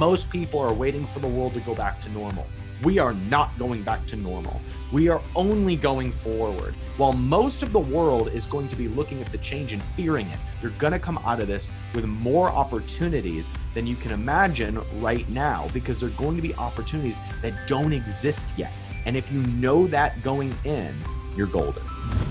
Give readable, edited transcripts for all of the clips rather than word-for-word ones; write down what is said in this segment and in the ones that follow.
most people are waiting for the world to go back to normal. We are not going back to normal. We are only going forward. While most of the world is going to be looking at the change and fearing it, you're going to come out of this with more opportunities than you can imagine right now, because there are going to be opportunities that don't exist yet. And if you know that going in, you're golden.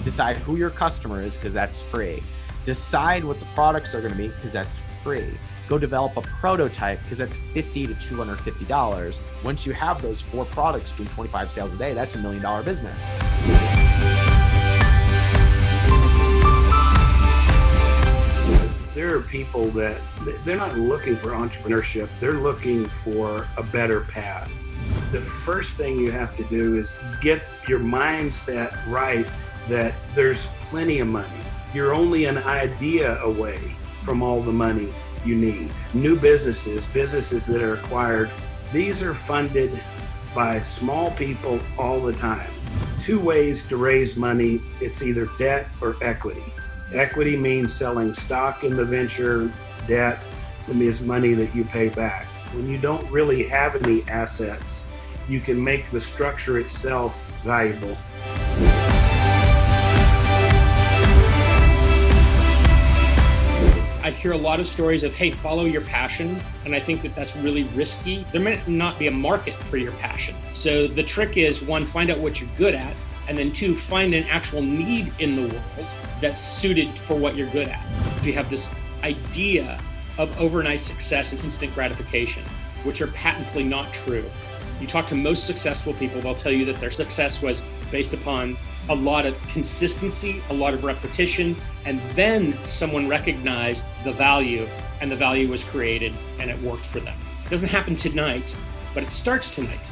Decide who your customer is, because that's free. Decide what the products are going to be, because that's free. Go develop a prototype, because that's $50 to $250. Once you have those 4 products doing 25 sales a day, that's $1 million business. There are people that they're not looking for entrepreneurship. They're looking for a better path. The first thing you have to do is get your mindset right that there's plenty of money. You're only an idea away from all the money you need. New businesses that are acquired, these are funded by small people all the time. 2 ways to raise money: it's either debt or equity. Equity means selling stock in the venture. Debt is money that you pay back. When you don't really have any assets, you can make the structure itself valuable. I hear a lot of stories of, hey, follow your passion. And I think that that's really risky. There might not be a market for your passion. So the trick is, 1, find out what you're good at. And then 2, find an actual need in the world that's suited for what you're good at. If you have this idea of overnight success and instant gratification, which are patently not true. You talk to most successful people, they'll tell you that their success was based upon a lot of consistency, a lot of repetition, and then someone recognized the value, and the value was created, and it worked for them. It doesn't happen tonight, but it starts tonight.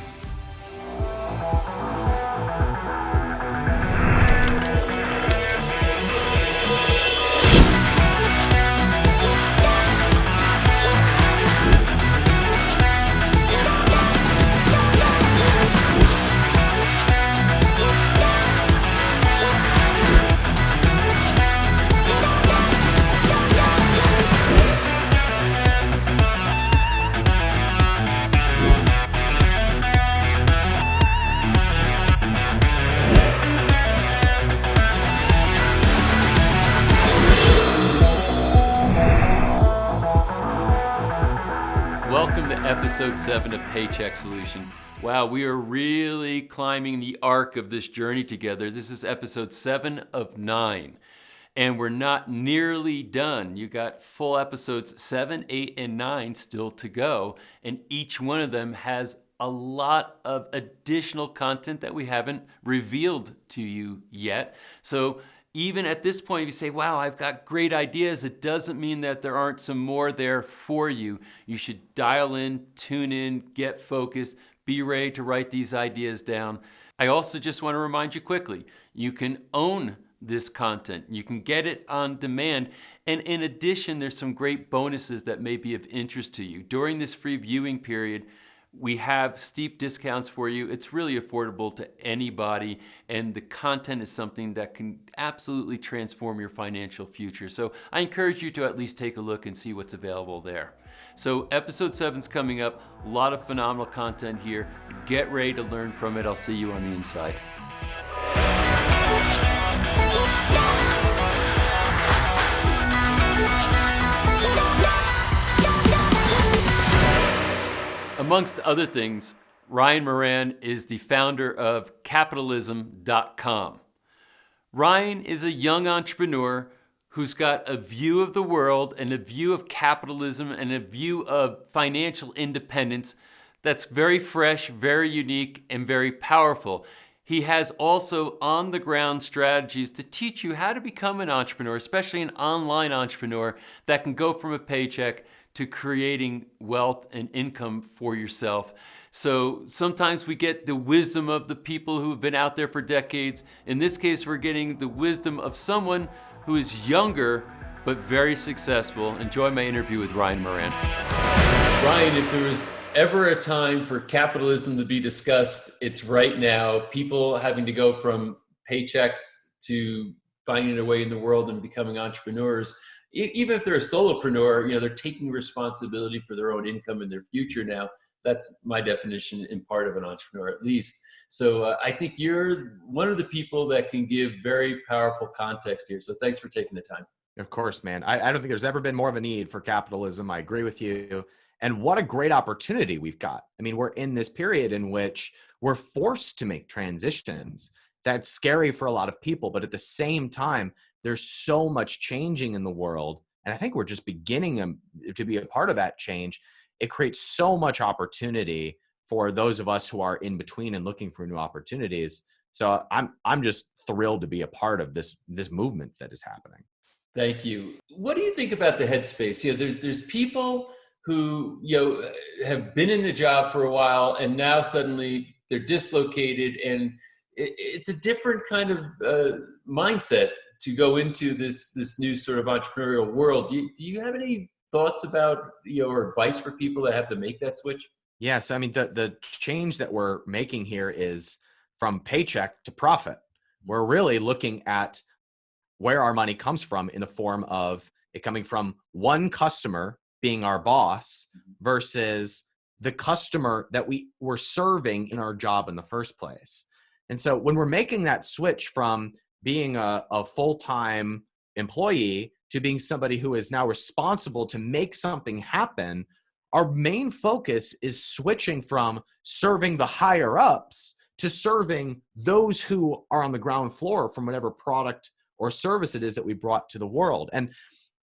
Welcome to episode 7 of Paycheck Solution. Wow, we are really climbing the arc of this journey together. This is episode 7 of 9, and we're not nearly done. You got full episodes 7, 8, and 9 still to go, and each one of them has a lot of additional content that we haven't revealed to you yet. So even at this point, if you say, wow, I've got great ideas, it doesn't mean that there aren't some more there for you. You should dial in, tune in, get focused, be ready to write these ideas down. I also just want to remind you quickly, you can own this content. You can get it on demand. And in addition, there's some great bonuses that may be of interest to you. During this free viewing period, we have steep discounts for you. It's really affordable to anybody, and the content is something that can absolutely transform your financial future. So I encourage you to at least take a look and see what's available there. So episode 7 is coming up. A lot of phenomenal content here. Get ready to learn from it. I'll see you on the inside. Amongst other things, Ryan Moran is the founder of capitalism.com. Ryan is a young entrepreneur who's got a view of the world and a view of capitalism and a view of financial independence that's very fresh, very unique, and very powerful. He has also on-the-ground strategies to teach you how to become an entrepreneur, especially an online entrepreneur that can go from a paycheck to creating wealth and income for yourself. So sometimes we get the wisdom of the people who have been out there for decades. In this case, we're getting the wisdom of someone who is younger but very successful. Enjoy my interview with Ryan Moran. Ryan, if there was ever a time for capitalism to be discussed, it's right now. People having to go from paychecks to finding their way in the world and becoming entrepreneurs. Even if they're a solopreneur, they're taking responsibility for their own income and their future now. That's my definition in part of an entrepreneur, at least. So I think you're one of the people that can give very powerful context here. So thanks for taking the time. Of course, man. I don't think there's ever been more of a need for capitalism. I agree with you. And what a great opportunity we've got. I mean, we're in this period in which we're forced to make transitions. That's scary for a lot of people. But at the same time, there's so much changing in the world. And I think we're just beginning to be a part of that change. It creates so much opportunity for those of us who are in between and looking for new opportunities. So I'm just thrilled to be a part of this movement that is happening. Thank you. What do you think about the headspace? There's people who have been in the job for a while and now suddenly they're dislocated, and it's a different kind of mindset to go into this new sort of entrepreneurial world. Do you have any thoughts about or advice for people that have to make that switch? Yeah, so I mean the change that we're making here is from paycheck to profit. We're really looking at where our money comes from in the form of it coming from one customer being our boss versus the customer that we were serving in our job in the first place. And so when we're making that switch from being a full-time employee to being somebody who is now responsible to make something happen, our main focus is switching from serving the higher ups to serving those who are on the ground floor from whatever product or service it is that we brought to the world. And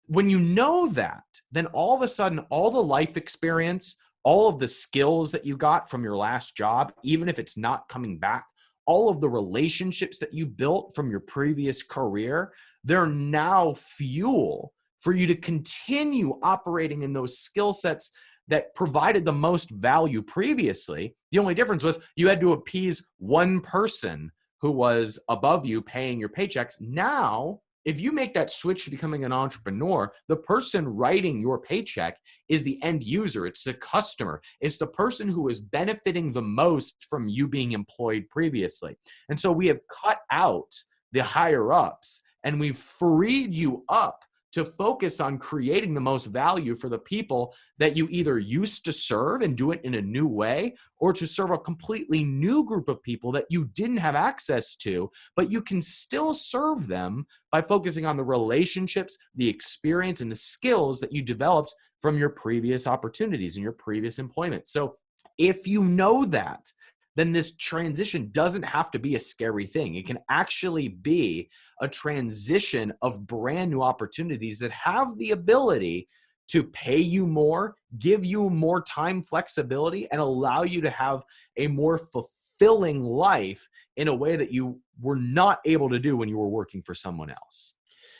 when you know that, then all of a sudden, all the life experience, all of the skills that you got from your last job, even if it's not coming back, all of the relationships that you built from your previous career, they're now fuel for you to continue operating in those skill sets that provided the most value previously. The only difference was you had to appease one person who was above you paying your paychecks. Now, if you make that switch to becoming an entrepreneur, the person writing your paycheck is the end user. It's the customer. It's the person who is benefiting the most from you being employed previously. And so we have cut out the higher ups and we've freed you up to focus on creating the most value for the people that you either used to serve and do it in a new way, or to serve a completely new group of people that you didn't have access to, but you can still serve them by focusing on the relationships, the experience, and the skills that you developed from your previous opportunities and your previous employment. So if you know that, then this transition doesn't have to be a scary thing. It can actually be a transition of brand new opportunities that have the ability to pay you more, give you more time flexibility, and allow you to have a more fulfilling life in a way that you were not able to do when you were working for someone else.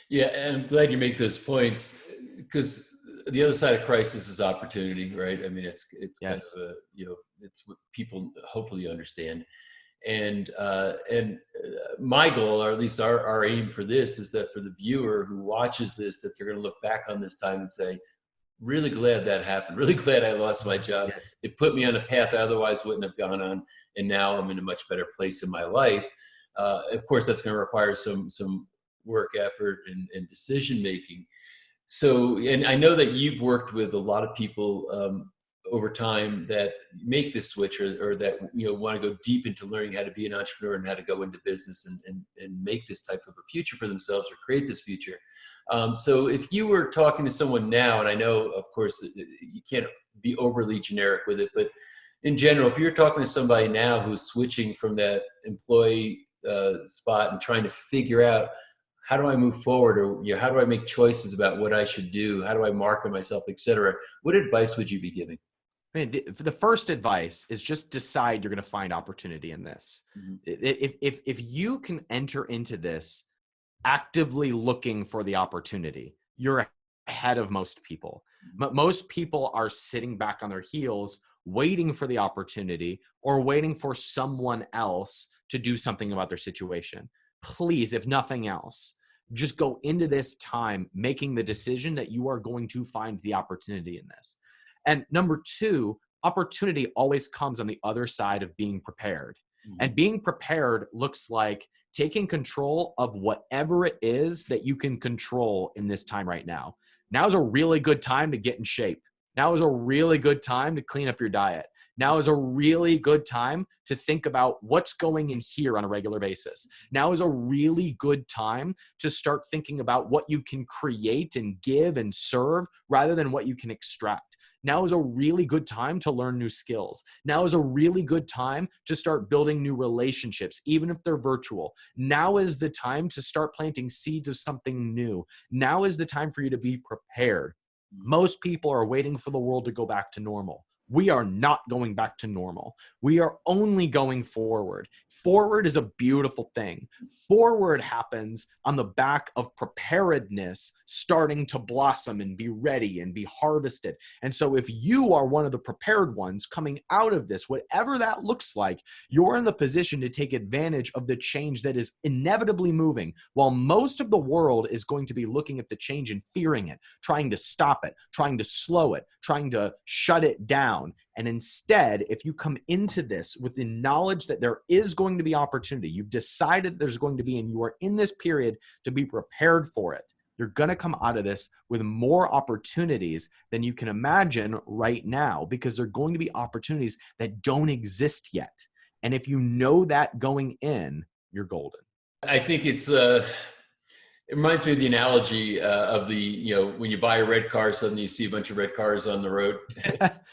Yeah, and I'm glad you make those points, because the other side of crisis is opportunity, right? I mean, it's Yes. kind of it's what people hopefully understand. And my goal, or at least our aim for this, is that for the viewer who watches this, that they're going to look back on this time and say, really glad that happened. Really glad I lost my job. Yes. It put me on a path I otherwise wouldn't have gone on, and now I'm in a much better place in my life. Of course, that's going to require some work effort and decision making. So, and I know that you've worked with a lot of people over time that make this switch, or that want to go deep into learning how to be an entrepreneur and how to go into business and make this type of a future for themselves, or create this future. So if you were talking to someone now, and I know, of course, you can't be overly generic with it, but in general, if you're talking to somebody now who's switching from that employee spot and trying to figure out, how do I move forward, or how do I make choices about what I should do? How do I market myself, et cetera? What advice would you be giving? I mean, the first advice is just decide you're going to find opportunity in this. Mm-hmm. If you can enter into this actively looking for the opportunity, you're ahead of most people. Mm-hmm. Most people are sitting back on their heels, waiting for the opportunity or waiting for someone else to do something about their situation. Please, if nothing else, just go into this time making the decision that you are going to find the opportunity in this. And number two, opportunity always comes on the other side of being prepared. And being prepared looks like taking control of whatever it is that you can control in this time right now. Now is a really good time to get in shape. Now is a really good time to clean up your diet. Now is a really good time to think about what's going in here on a regular basis. Now is a really good time to start thinking about what you can create and give and serve rather than what you can extract. Now is a really good time to learn new skills. Now is a really good time to start building new relationships, even if they're virtual. Now is the time to start planting seeds of something new. Now is the time for you to be prepared. Most people are waiting for the world to go back to normal. We are not going back to normal. We are only going forward. Forward is a beautiful thing. Forward happens on the back of preparedness starting to blossom and be ready and be harvested. And so if you are one of the prepared ones coming out of this, whatever that looks like, you're in the position to take advantage of the change that is inevitably moving, while most of the world is going to be looking at the change and fearing it, trying to stop it, trying to slow it, trying to shut it down. And instead, if you come into this with the knowledge that there is going to be opportunity, you've decided there's going to be, and you are in this period to be prepared for it, you're going to come out of this with more opportunities than you can imagine right now, because they're going to be opportunities that don't exist yet. And if you know that going in, you're golden. I think it reminds me of the analogy of when you buy a red car, suddenly you see a bunch of red cars on the road.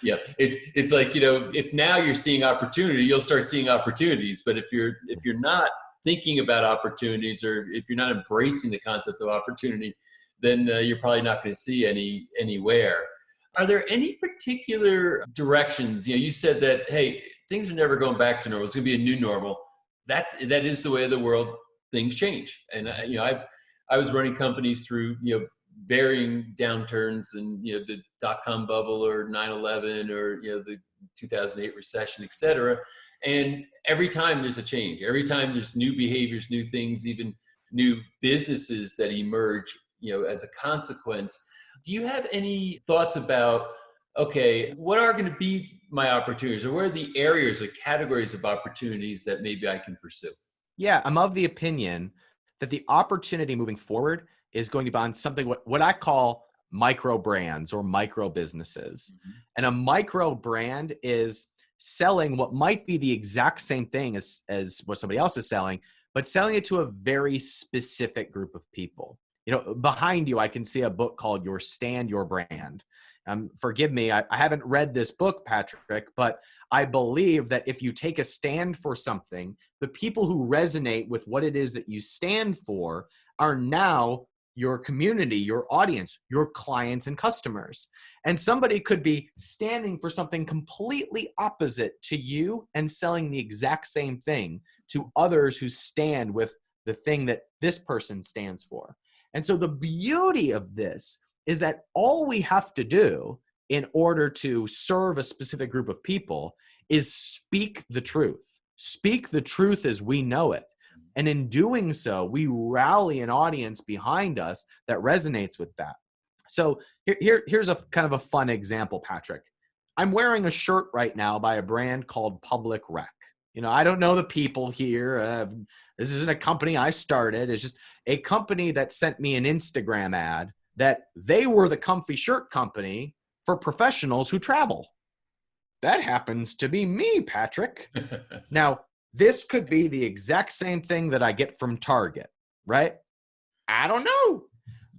Yeah, it's like, if now you're seeing opportunity, you'll start seeing opportunities. But if you're not thinking about opportunities, or if you're not embracing the concept of opportunity, then you're probably not going to see anywhere. Are there any particular directions? You said that, hey, things are never going back to normal. It's going to be a new normal. That is the way of the world. Things change, and I was running companies through, varying downturns, and, the dot-com bubble, or 9/11, or, the 2008 recession, et cetera. And every time there's a change, every time there's new behaviors, new things, even new businesses that emerge, as a consequence. Do you have any thoughts about, okay, what are going to be my opportunities, or what are the areas or categories of opportunities that maybe I can pursue? Yeah, I'm of the opinion that the opportunity moving forward is going to be on something what I call micro brands or micro businesses. Mm-hmm. And a micro brand is selling what might be the exact same thing as what somebody else is selling, but selling it to a very specific group of people. Behind you, I can see a book called Your Stand, Your Brand. Forgive me, I haven't read this book, Patrick, but I believe that if you take a stand for something, the people who resonate with what it is that you stand for are now your community, your audience, your clients and customers. And somebody could be standing for something completely opposite to you and selling the exact same thing to others who stand with the thing that this person stands for. And so the beauty of this is that all we have to do in order to serve a specific group of people is speak the truth. Speak the truth as we know it. And in doing so, we rally an audience behind us that resonates with that. So here's a kind of a fun example, Patrick. I'm wearing a shirt right now by a brand called Public Rec. I don't know the people here. This isn't a company I started. It's just a company that sent me an Instagram ad that they were the comfy shirt company for professionals who travel. That happens to be me, Patrick. Now, this could be the exact same thing that I get from Target, right? I don't know.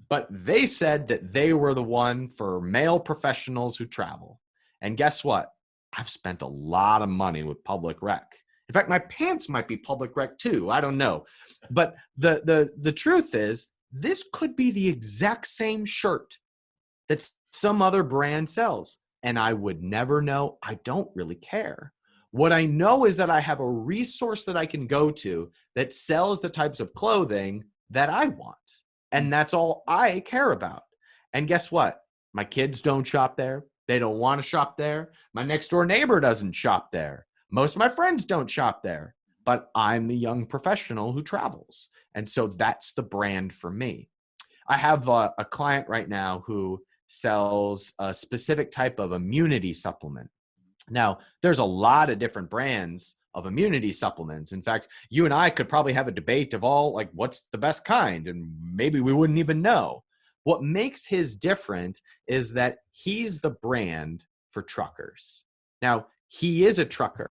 But they said that they were the one for male professionals who travel. And guess what? I've spent a lot of money with Public Rec. In fact, my pants might be Public Rec too. I don't know. But the truth is, this could be the exact same shirt that some other brand sells. And I would never know. I don't really care. What I know is that I have a resource that I can go to that sells the types of clothing that I want. And that's all I care about. And guess what? My kids don't shop there. They don't want to shop there. My next door neighbor doesn't shop there. Most of my friends don't shop there. But I'm the young professional who travels. And so that's the brand for me. I have a client right now who sells a specific type of immunity supplement. Now, there's a lot of different brands of immunity supplements. In fact, you and I could probably have a debate of all, like, what's the best kind, and maybe we wouldn't even know. What makes his different is that he's the brand for truckers. Now, he is a trucker.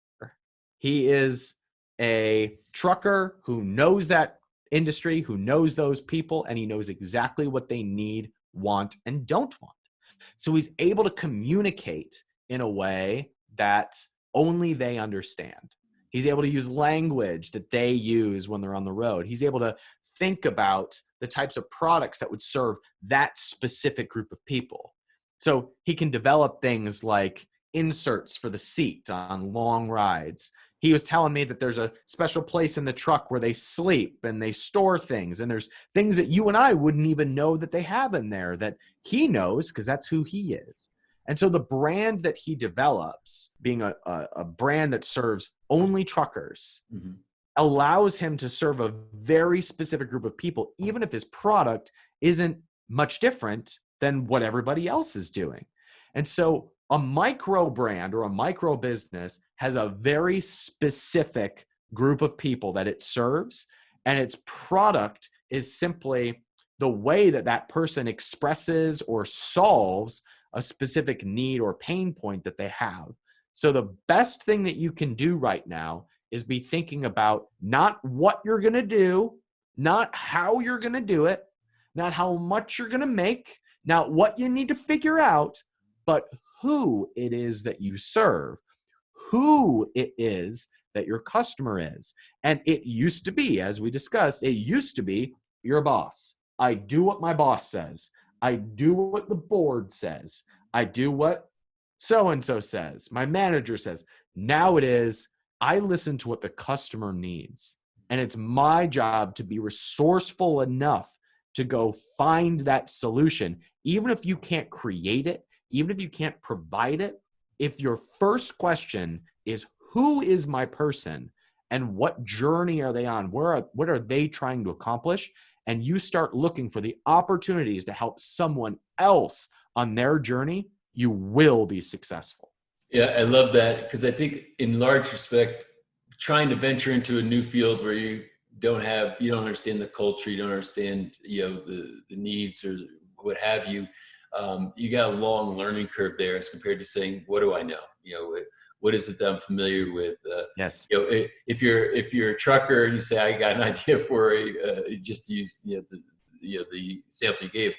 He is a trucker who knows that industry, who knows those people, and he knows exactly what they need, want, and don't want. So he's able to communicate in a way that only they understand. He's able to use language that they use when they're on the road. He's able to think about the types of products that would serve that specific group of people. So he can develop things like inserts for the seat on long rides. He was telling me that there's a special place in the truck where they sleep and they store things. And there's things that you and I wouldn't even know that they have in there that he knows because that's who he is. And so the brand that he develops, being a brand that serves only truckers, allows him to serve a very specific group of people, even if his product isn't much different than what everybody else is doing. And so a micro brand or a micro business has a very specific group of people that it serves, and its product is simply the way that that person expresses or solves a specific need or pain point that they have. So the best thing that you can do right now is be thinking about not what you're going to do, not how you're going to do it, not how much you're going to make, not what you need to figure out, but who it is that you serve, who it is that your customer is. And it used to be, as we discussed, it used to be your boss. I do what my boss says. I do what the board says. I do what so-and-so says. My manager says. Now it is, I listen to what the customer needs. And it's my job to be resourceful enough to go find that solution. Even if you can't create it, even if you can't provide it, if your first question is, who is my person and what journey are they on? What are they trying to accomplish? And you start looking for the opportunities to help someone else on their journey, you will be successful. Yeah, I love that, because I think in large respect, trying to venture into a new field where you don't understand the culture, you don't understand, the needs or what have you, you got a long learning curve there as compared to saying, what do I know? What is it that I'm familiar with? Yes. If you're a trucker and you say, I got an idea for just to use the sample you gave,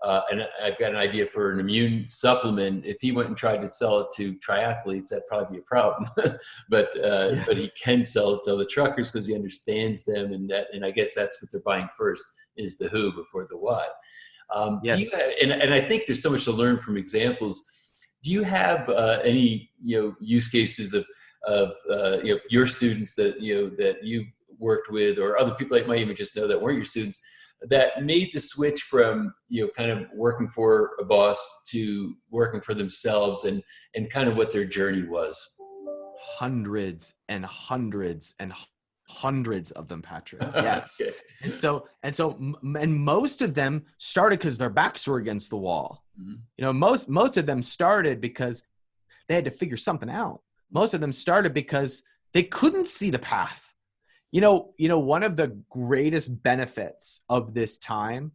and I've got an idea for an immune supplement. If he went and tried to sell it to triathletes, that'd probably be a problem. but he can sell it to other truckers because he understands them, and I guess that's what they're buying first is the who before the what. Yes. And I think there's so much to learn from examples. Do you have any use cases of your students that you worked with, or other people that might even just know that weren't your students, that made the switch from kind of working for a boss to working for themselves, and kind of what their journey was? Hundreds and hundreds and hundreds of them, Patrick. Yes. Okay. And most of them started because their backs were against the wall. Mm-hmm. Most of them started because they had to figure something out. Most of them started because they couldn't see the path. One of the greatest benefits of this time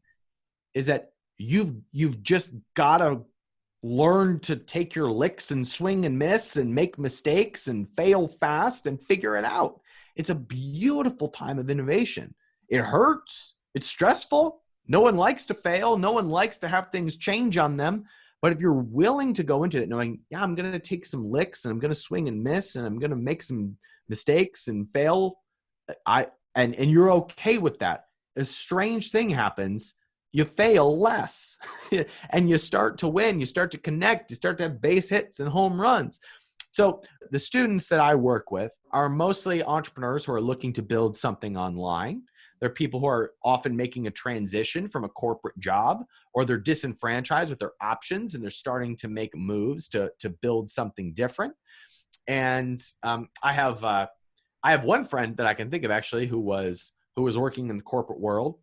is that you've just got to learn to take your licks and swing and miss and make mistakes and fail fast and figure it out. It's a beautiful time of innovation. It hurts. It's stressful. No one likes to fail. No one likes to have things change on them. But if you're willing to go into it knowing, I'm going to take some licks and I'm going to swing and miss and I'm going to make some mistakes and fail, and you're okay with that, a strange thing happens. You fail less and you start to win. You start to connect. You start to have base hits and home runs. So the students that I work with are mostly entrepreneurs who are looking to build something online. They're people who are often making a transition from a corporate job, or they're disenfranchised with their options and they're starting to make moves to build something different. And I have one friend that I can think of actually who was working in the corporate world,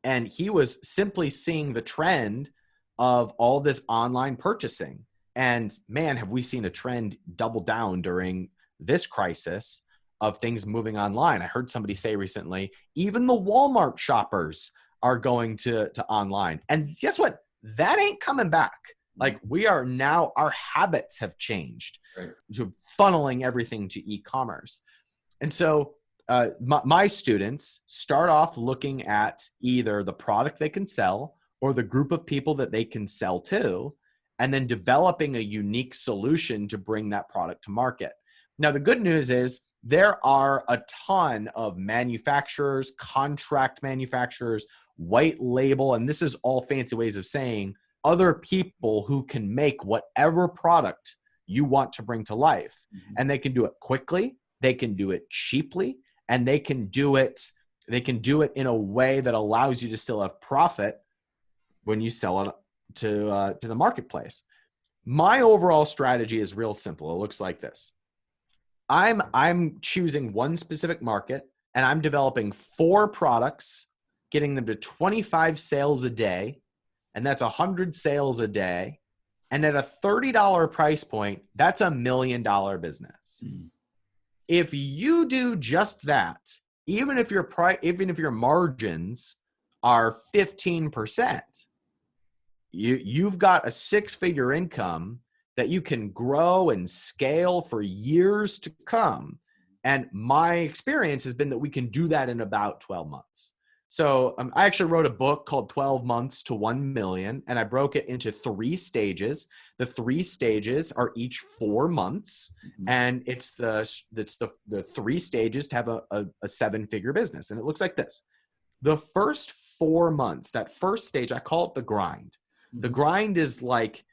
and he was simply seeing the trend of all this online purchasing. And man, have we seen a trend double down during this crisis of things moving online. I heard somebody say recently, even the Walmart shoppers are going to online. And guess what? That ain't coming back. Like we are now, our habits have changed to funneling everything to e-commerce. And so my students start off looking at either the product they can sell or the group of people that they can sell to, and then developing a unique solution to bring that product to market. Now, the good news is there are a ton of manufacturers, contract manufacturers, white label, and this is all fancy ways of saying other people who can make whatever product you want to bring to life. And they can do it quickly, they can do it cheaply, and they can do it in a way that allows you to still have profit when you sell it to the marketplace. My overall strategy is real simple. It looks like this. I'm choosing one specific market, and I'm developing 4 products, getting them to 25 sales a day, and that's 100 sales a day. And at a $30 price point, that's $1 million business. If you do just that, even if your margins are 15%, you've got a 6-figure income that you can grow and scale for years to come. And my experience has been that we can do that in about 12 months. So I actually wrote a book called 12 Months to 1 Million, and I broke it into 3 stages. The 3 stages are each 4 months, and it's the 3 stages to have a 7-figure business. And it looks like this. The first 4 months, that first stage, I call it the grind. The grind is like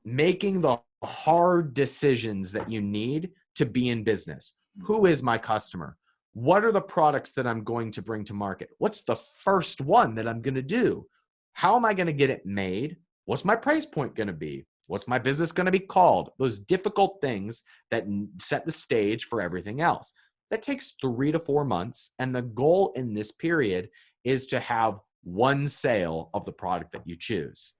making the hard decisions that you need to be in business. Who is my customer? What are the products that I'm going to bring to market? What's the first one that I'm going to do? How am I going to get it made? What's my price point going to be? What's my business going to be called? Those difficult things that set the stage for everything else. That takes 3 to 4 months. And the goal in this period is to have 1 sale of the product that you choose.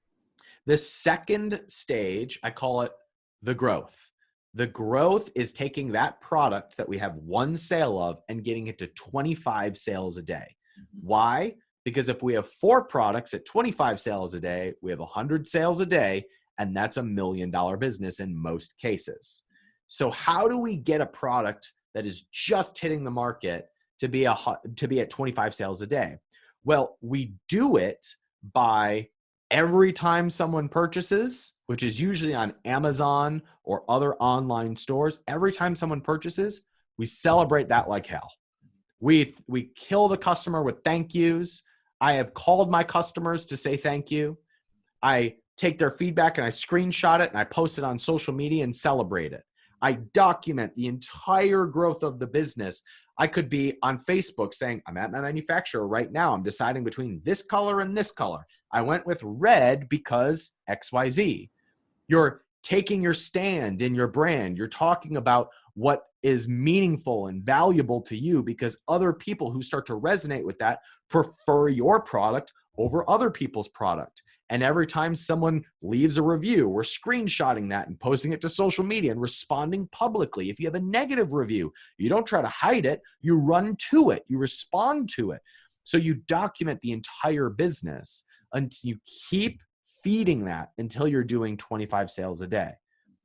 The second stage, I call it the growth. The growth is taking that product that we have 1 sale of and getting it to 25 sales a day. Why? Because if we have 4 products at 25 sales a day, we have 100 sales a day, and that's $1 million business in most cases. So how do we get a product that is just hitting the market to be at 25 sales a day? Well, we do it by every time someone purchases, which is usually on Amazon or other online stores, every time someone purchases, we celebrate that like hell. We kill the customer with thank yous. I have called my customers to say thank you. I take their feedback and I screenshot it and I post it on social media and celebrate it. I document the entire growth of the business. I could be on Facebook saying, I'm at my manufacturer right now. I'm deciding between this color and this color. I went with red because XYZ. You're taking your stand in your brand. You're talking about what is meaningful and valuable to you because other people who start to resonate with that prefer your product over other people's product. And every time someone leaves a review, we're screenshotting that and posting it to social media and responding publicly. If you have a negative review, you don't try to hide it. You run to it. You respond to it. So you document the entire business until you keep feeding that until you're doing 25 sales a day.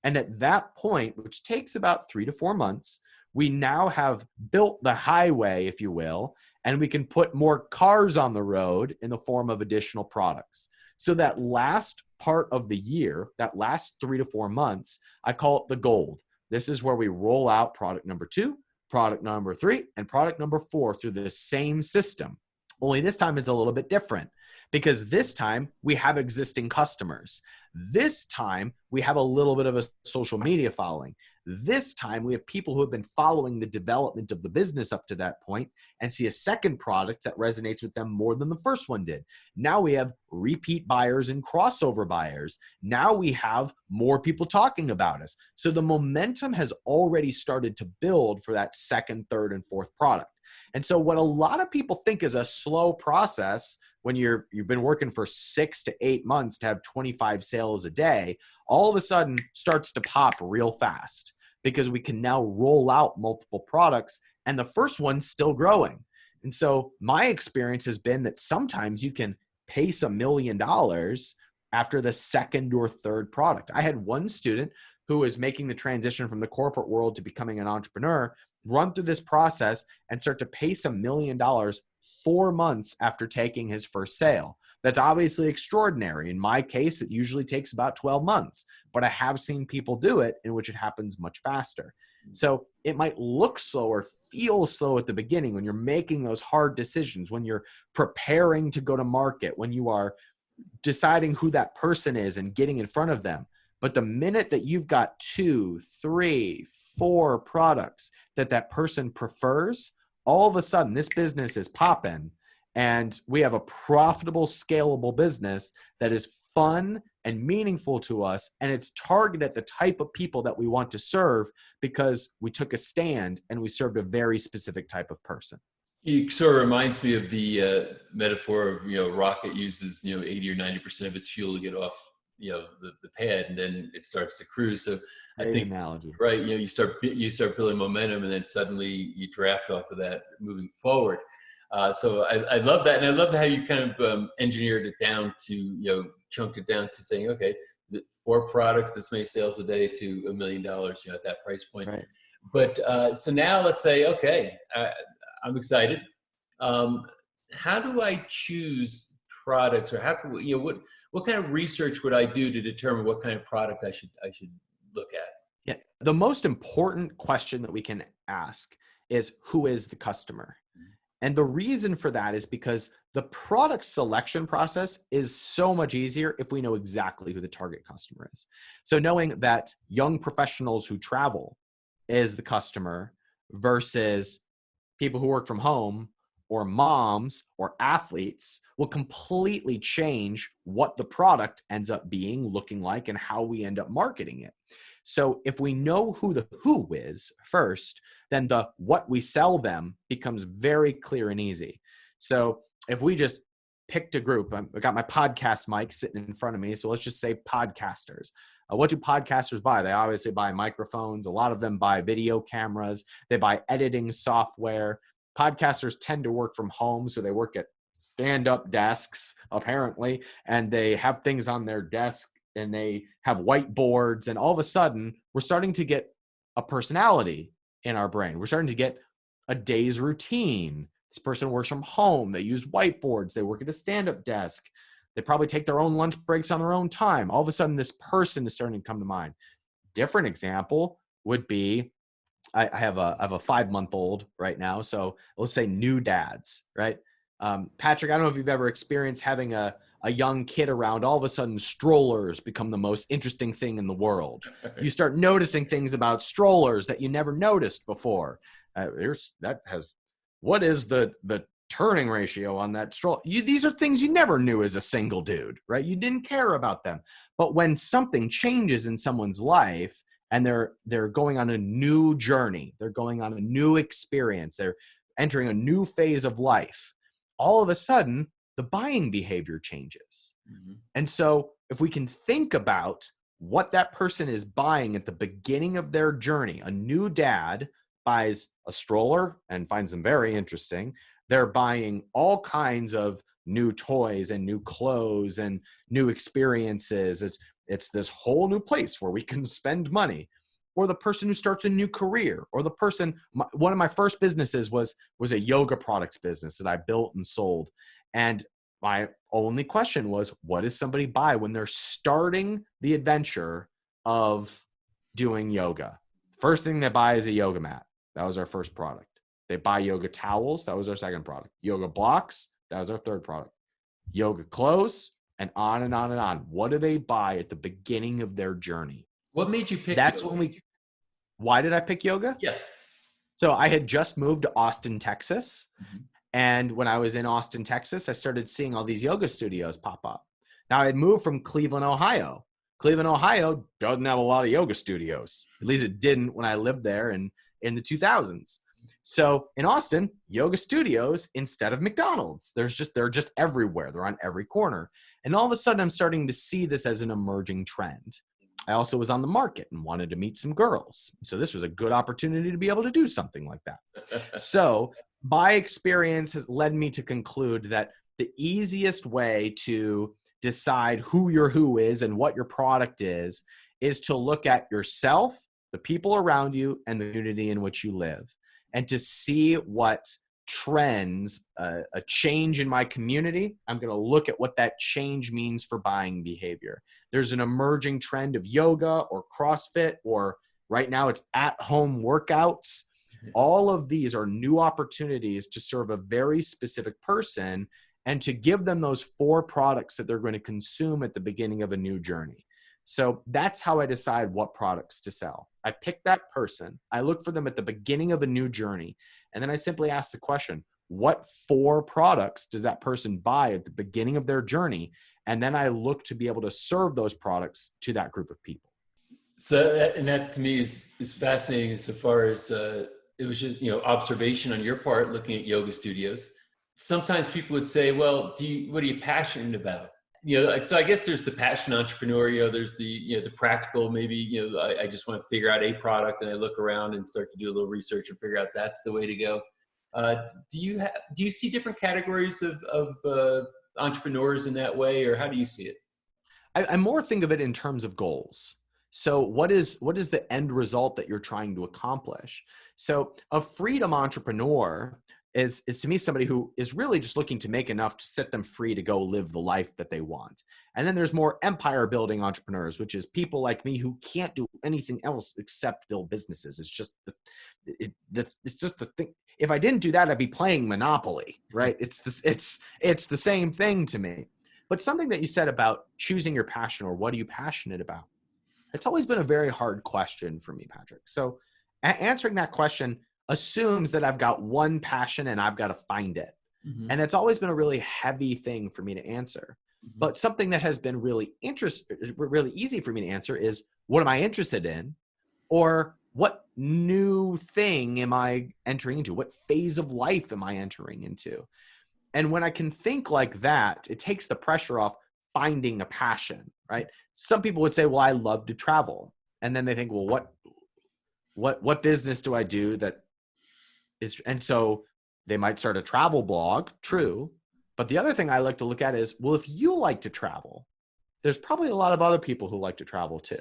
And at that point, which takes about 3 to 4 months, we now have built the highway, if you will, and we can put more cars on the road in the form of additional products. So that last part of the year, that last 3 to 4 months, I call it the gold. This is where we roll out product number 2, product number 3, and product number 4 through the same system. Only this time it's a little bit different because this time we have existing customers. This time we have a little bit of a social media following. This time we have people who have been following the development of the business up to that point and see a second product that resonates with them more than the first one did. Now we have repeat buyers and crossover buyers. Now we have more people talking about us. So the momentum has already started to build for that second, third, and fourth product. And so what a lot of people think is a slow process when you've been working for 6 to 8 months to have 25 sales a day, all of a sudden starts to pop real fast because we can now roll out multiple products and the first one's still growing. And so my experience has been that sometimes you can pay some $1 million after the second or third product. I had one student who was making the transition from the corporate world to becoming an entrepreneur run through this process and start to pay some $1 million 4 months after taking his first sale. That's obviously extraordinary. In my case, it usually takes about 12 months, but I have seen people do it in which it happens much faster. So it might look slow or feel slow at the beginning when you're making those hard decisions, when you're preparing to go to market, when you are deciding who that person is and getting in front of them. But the minute that you've got 2, 3, 4 products that person prefers, all of a sudden this business is popping and we have a profitable, scalable business that is fun and meaningful to us. And it's targeted at the type of people that we want to serve because we took a stand and we served a very specific type of person. It sort of reminds me of the metaphor of, rocket uses, 80 or 90% of its fuel to get off, the pad, and then it starts to cruise. So Great I think, analogy. right, you start building momentum, and then suddenly you draft off of that moving forward. So I love that. And I love how you kind of engineered it down to, chunked it down to saying, okay, 4 products, this many sales a day to $1 million, at that price point. Right. But so now let's say, okay, I'm excited. How do I choose products, or how can we, what kind of research would I do to determine what kind of product I should look at? Yeah. The most important question that we can ask is, who is the customer? And the reason for that is because the product selection process is so much easier if we know exactly who the target customer is. So knowing that young professionals who travel is the customer versus people who work from home or moms or athletes will completely change what the product ends up being, looking like, and how we end up marketing it. So if we know who the who is first, then the what we sell them becomes very clear and easy. So if we just picked a group, I got my podcast mic sitting in front of me. So let's just say podcasters. What do podcasters buy? They obviously buy microphones. A lot of them buy video cameras. They buy editing software. Podcasters tend to work from home, so they work at stand-up desks, apparently, and they have things on their desk, and they have whiteboards, and all of a sudden, we're starting to get a personality in our brain. We're starting to get a day's routine. This person works from home. They use whiteboards. They work at a stand-up desk. They probably take their own lunch breaks on their own time. All of a sudden, this person is starting to come to mind. Different example would be, I have a 5-month-old right now. So let's say new dads, right? Patrick, I don't know if you've ever experienced having a young kid around. All of a sudden, strollers become the most interesting thing in the world. You start noticing things about strollers that you never noticed before. What is the turning ratio on that stroller? These are things you never knew as a single dude, right? You didn't care about them. But when something changes in someone's life, and they're going on a new journey, they're going on a new experience, they're entering a new phase of life, all of a sudden, the buying behavior changes. Mm-hmm. And so if we can think about what that person is buying at the beginning of their journey, a new dad buys a stroller and finds them very interesting. They're buying all kinds of new toys and new clothes and new experiences. It's this whole new place where we can spend money. Or the person who starts a new career, or the person, one of my first businesses was a yoga products business that I built and sold. And my only question was, what does somebody buy when they're starting the adventure of doing yoga? First thing they buy is a yoga mat. That was our first product. They buy yoga towels. That was our second product. Yoga blocks. That was our third product. Yoga clothes. And on and on and on. What do they buy at the beginning of their journey? What made you pick That's yoga? Why did I pick yoga? Yeah. So I had just moved to Austin, Texas. Mm-hmm. And when I was in Austin, Texas, I started seeing all these yoga studios pop up. Now I had moved from Cleveland, Ohio. Cleveland, Ohio doesn't have a lot of yoga studios. At least it didn't when I lived there in the 2000s. So in Austin, yoga studios instead of McDonald's, they're just everywhere. They're on every corner. And all of a sudden, I'm starting to see this as an emerging trend. I also was on the market and wanted to meet some girls. So this was a good opportunity to be able to do something like that. So my experience has led me to conclude that the easiest way to decide who your who is and what your product is to look at yourself, the people around you, and the community in which you live, and to see what trends, a change in my community. I'm going to look at what that change means for buying behavior. There's an emerging trend of yoga or CrossFit, or right now it's at-home workouts. All of these are new opportunities to serve a very specific person and to give them those 4 products that they're going to consume at the beginning of a new journey. So that's how I decide what products to sell. I pick that person, I look for them at the beginning of a new journey, and then I simply ask the question, what 4 products does that person buy at the beginning of their journey? And then I look to be able to serve those products to that group of people. So, and that to me is fascinating so far as it was just, observation on your part, looking at yoga studios. Sometimes people would say, well, what are you passionate about? So I guess there's the passion entrepreneur, there's the practical, maybe, I just want to figure out a product, and I look around and start to do a little research and figure out that's the way to go. Do you see different categories of entrepreneurs in that way, or how do you see it? I more think of it in terms of goals. So what is the end result that you're trying to accomplish? So a freedom entrepreneur is to me somebody who is really just looking to make enough to set them free to go live the life that they want. And then there's more empire building entrepreneurs, which is people like me who can't do anything else except build businesses. It's just the thing. If I didn't do that, I'd be playing Monopoly, right? It's the same thing to me. But something that you said about choosing your passion, or what are you passionate about? It's always been a very hard question for me, Patrick. So answering that question assumes that I've got one passion and I've got to find it. Mm-hmm. And it's always been a really heavy thing for me to answer. Mm-hmm. But something that has been really easy for me to answer is, what am I interested in? Or what new thing am I entering into? What phase of life am I entering into? And when I can think like that, it takes the pressure off finding a passion, right? Some people would say, well, I love to travel. And then they think, well, what business do I do that is, and so they might start a travel blog, true. But the other thing I like to look at is, well, if you like to travel, there's probably a lot of other people who like to travel too.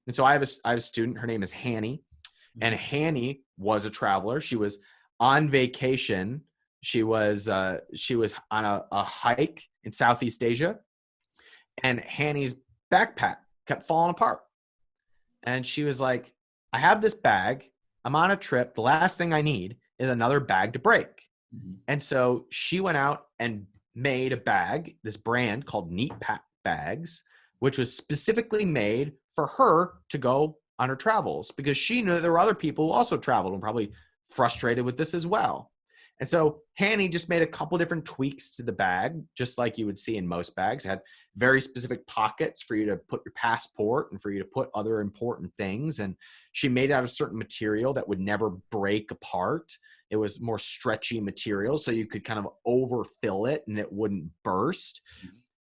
And so I have a student, her name is Hanny, and Hanny was a traveler. She was on vacation. She was on a hike in Southeast Asia, and Hanny's backpack kept falling apart. And she was like, I have this bag. I'm on a trip. The last thing I need is another bag to break. Mm-hmm. And so she went out and made a bag, this brand called Neat Pack Bags, which was specifically made for her to go on her travels, because she knew that there were other people who also traveled and probably frustrated with this as well. And so Hanny just made a couple different tweaks to the bag, just like you would see in most bags. It had very specific pockets for you to put your passport and for you to put other important things. And she made it out of certain material that would never break apart. It was more stretchy material, so you could kind of overfill it and it wouldn't burst.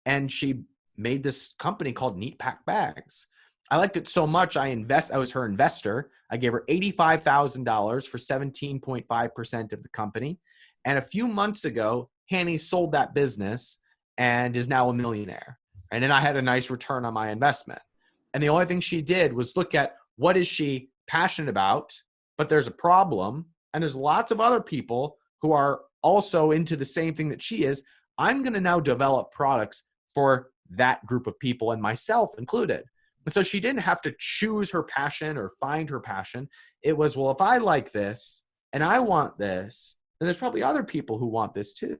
And she made this company called Neat Pack Bags. I liked it so much, I was her investor. I gave her $85,000 for 17.5% of the company. And a few months ago, Hanny sold that business and is now a millionaire. And then I had a nice return on my investment. And the only thing she did was look at, what is she passionate about? But there's a problem. And there's lots of other people who are also into the same thing that she is. I'm going to now develop products for that group of people, and myself included. And so she didn't have to choose her passion or find her passion. It was, well, if I like this and I want this, then there's probably other people who want this too.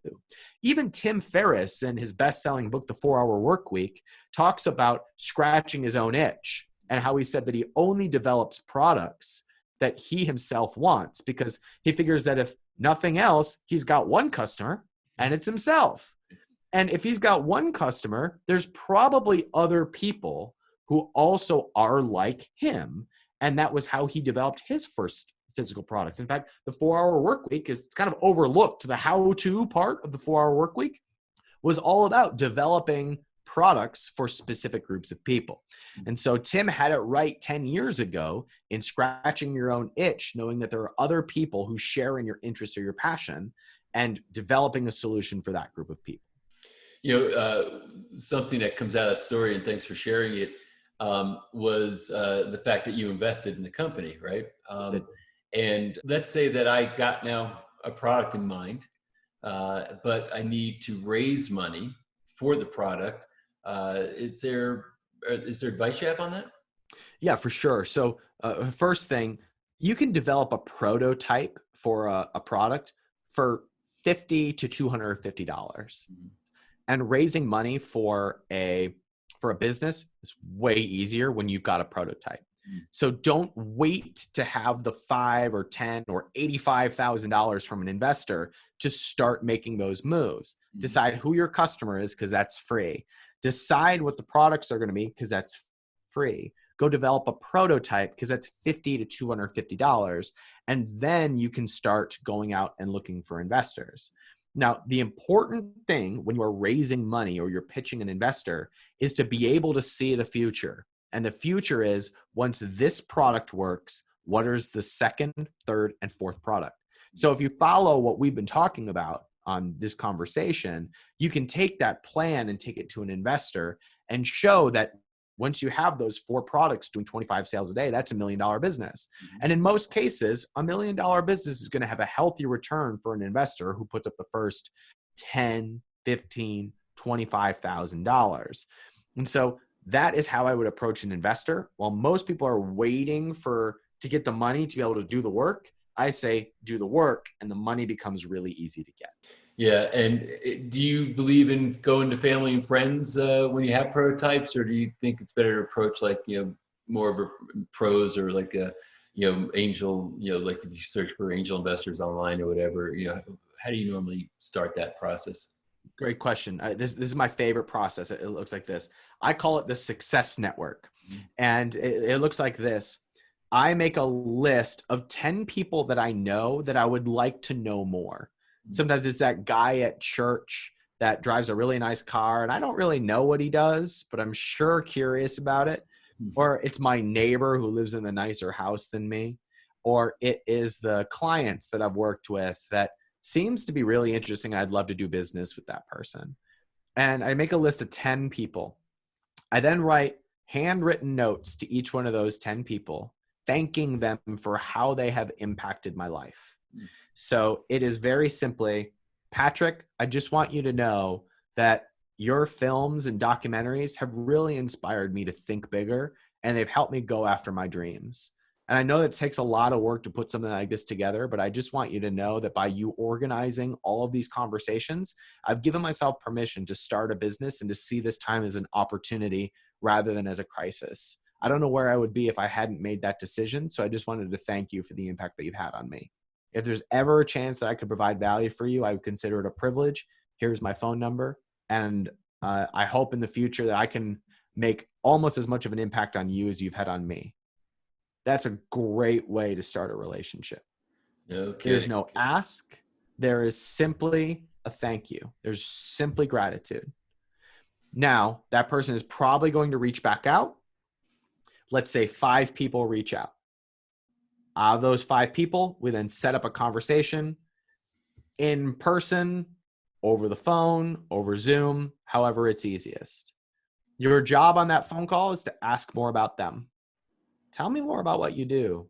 Even Tim Ferriss, in his best-selling book, The 4-Hour Workweek, talks about scratching his own itch and how he said that he only develops products that he himself wants, because he figures that if nothing else, he's got one customer, and it's himself. And if he's got one customer, there's probably other people who also are like him. And that was how he developed his first physical products. In fact, the 4-Hour Workweek is kind of overlooked. The how-to part of the 4-Hour Workweek was all about developing products for specific groups of people. And so Tim had it right 10 years ago in scratching your own itch, knowing that there are other people who share in your interest or your passion, and developing a solution for that group of people. Something that comes out of the story, and thanks for sharing it, was the fact that you invested in the company, right? And let's say that I got now a product in mind, but I need to raise money for the product. Is there advice you have on that? Yeah, for sure. So first thing, you can develop a prototype for a product for $50 to $250. Mm-hmm. And raising money for a business is way easier when you've got a prototype. So don't wait to have the $5 or $10 or $85,000 from an investor to start making those moves. Decide who your customer is, because that's free. Decide what the products are going to be, because that's free. Go develop a prototype, because that's $50 to $250. And then you can start going out and looking for investors. Now, the important thing when you're raising money or you're pitching an investor is to be able to see the future. And the future is, once this product works, what is the second, third, and fourth product? So if you follow what we've been talking about on this conversation, you can take that plan and take it to an investor and show that once you have those 4 products doing 25 sales a day, that's $1 million business. And in most cases, $1 million business is going to have a healthy return for an investor who puts up the first $10, $15, $25,000. And so that is how I would approach an investor. While most people are waiting to get the money to be able to do the work, I say do the work, and the money becomes really easy to get. Yeah. And do you believe in going to family and friends when you have prototypes, or do you think it's better to approach more of a pros, or like a, angel, like if you search for angel investors online or whatever, how do you normally start that process? Great question. This is my favorite process. It looks like this. I call it the success network. And it looks like this. I make a list of 10 people that I know that I would like to know more. Sometimes it's that guy at church that drives a really nice car, and I don't really know what he does, but I'm sure curious about it. Or it's my neighbor who lives in a nicer house than me. Or it is the clients that I've worked with that seems to be really interesting. I'd love to do business with that person. And I make a list of 10 people. I then write handwritten notes to each one of those 10 people, thanking them for how they have impacted my life. So it is very simply, Patrick, I just want you to know that your films and documentaries have really inspired me to think bigger, and they've helped me go after my dreams. And I know it takes a lot of work to put something like this together, but I just want you to know that by you organizing all of these conversations, I've given myself permission to start a business and to see this time as an opportunity rather than as a crisis. I don't know where I would be if I hadn't made that decision. So I just wanted to thank you for the impact that you've had on me. If there's ever a chance that I could provide value for you, I would consider it a privilege. Here's my phone number. And I hope in the future that I can make almost as much of an impact on you as you've had on me. That's a great way to start a relationship. Okay. There's no ask. There is simply a thank you. There's simply gratitude. Now, that person is probably going to reach back out. Let's say 5 people reach out. Out of those 5 people, we then set up a conversation in person, over the phone, over Zoom, however it's easiest. Your job on that phone call is to ask more about them. Tell me more about what you do.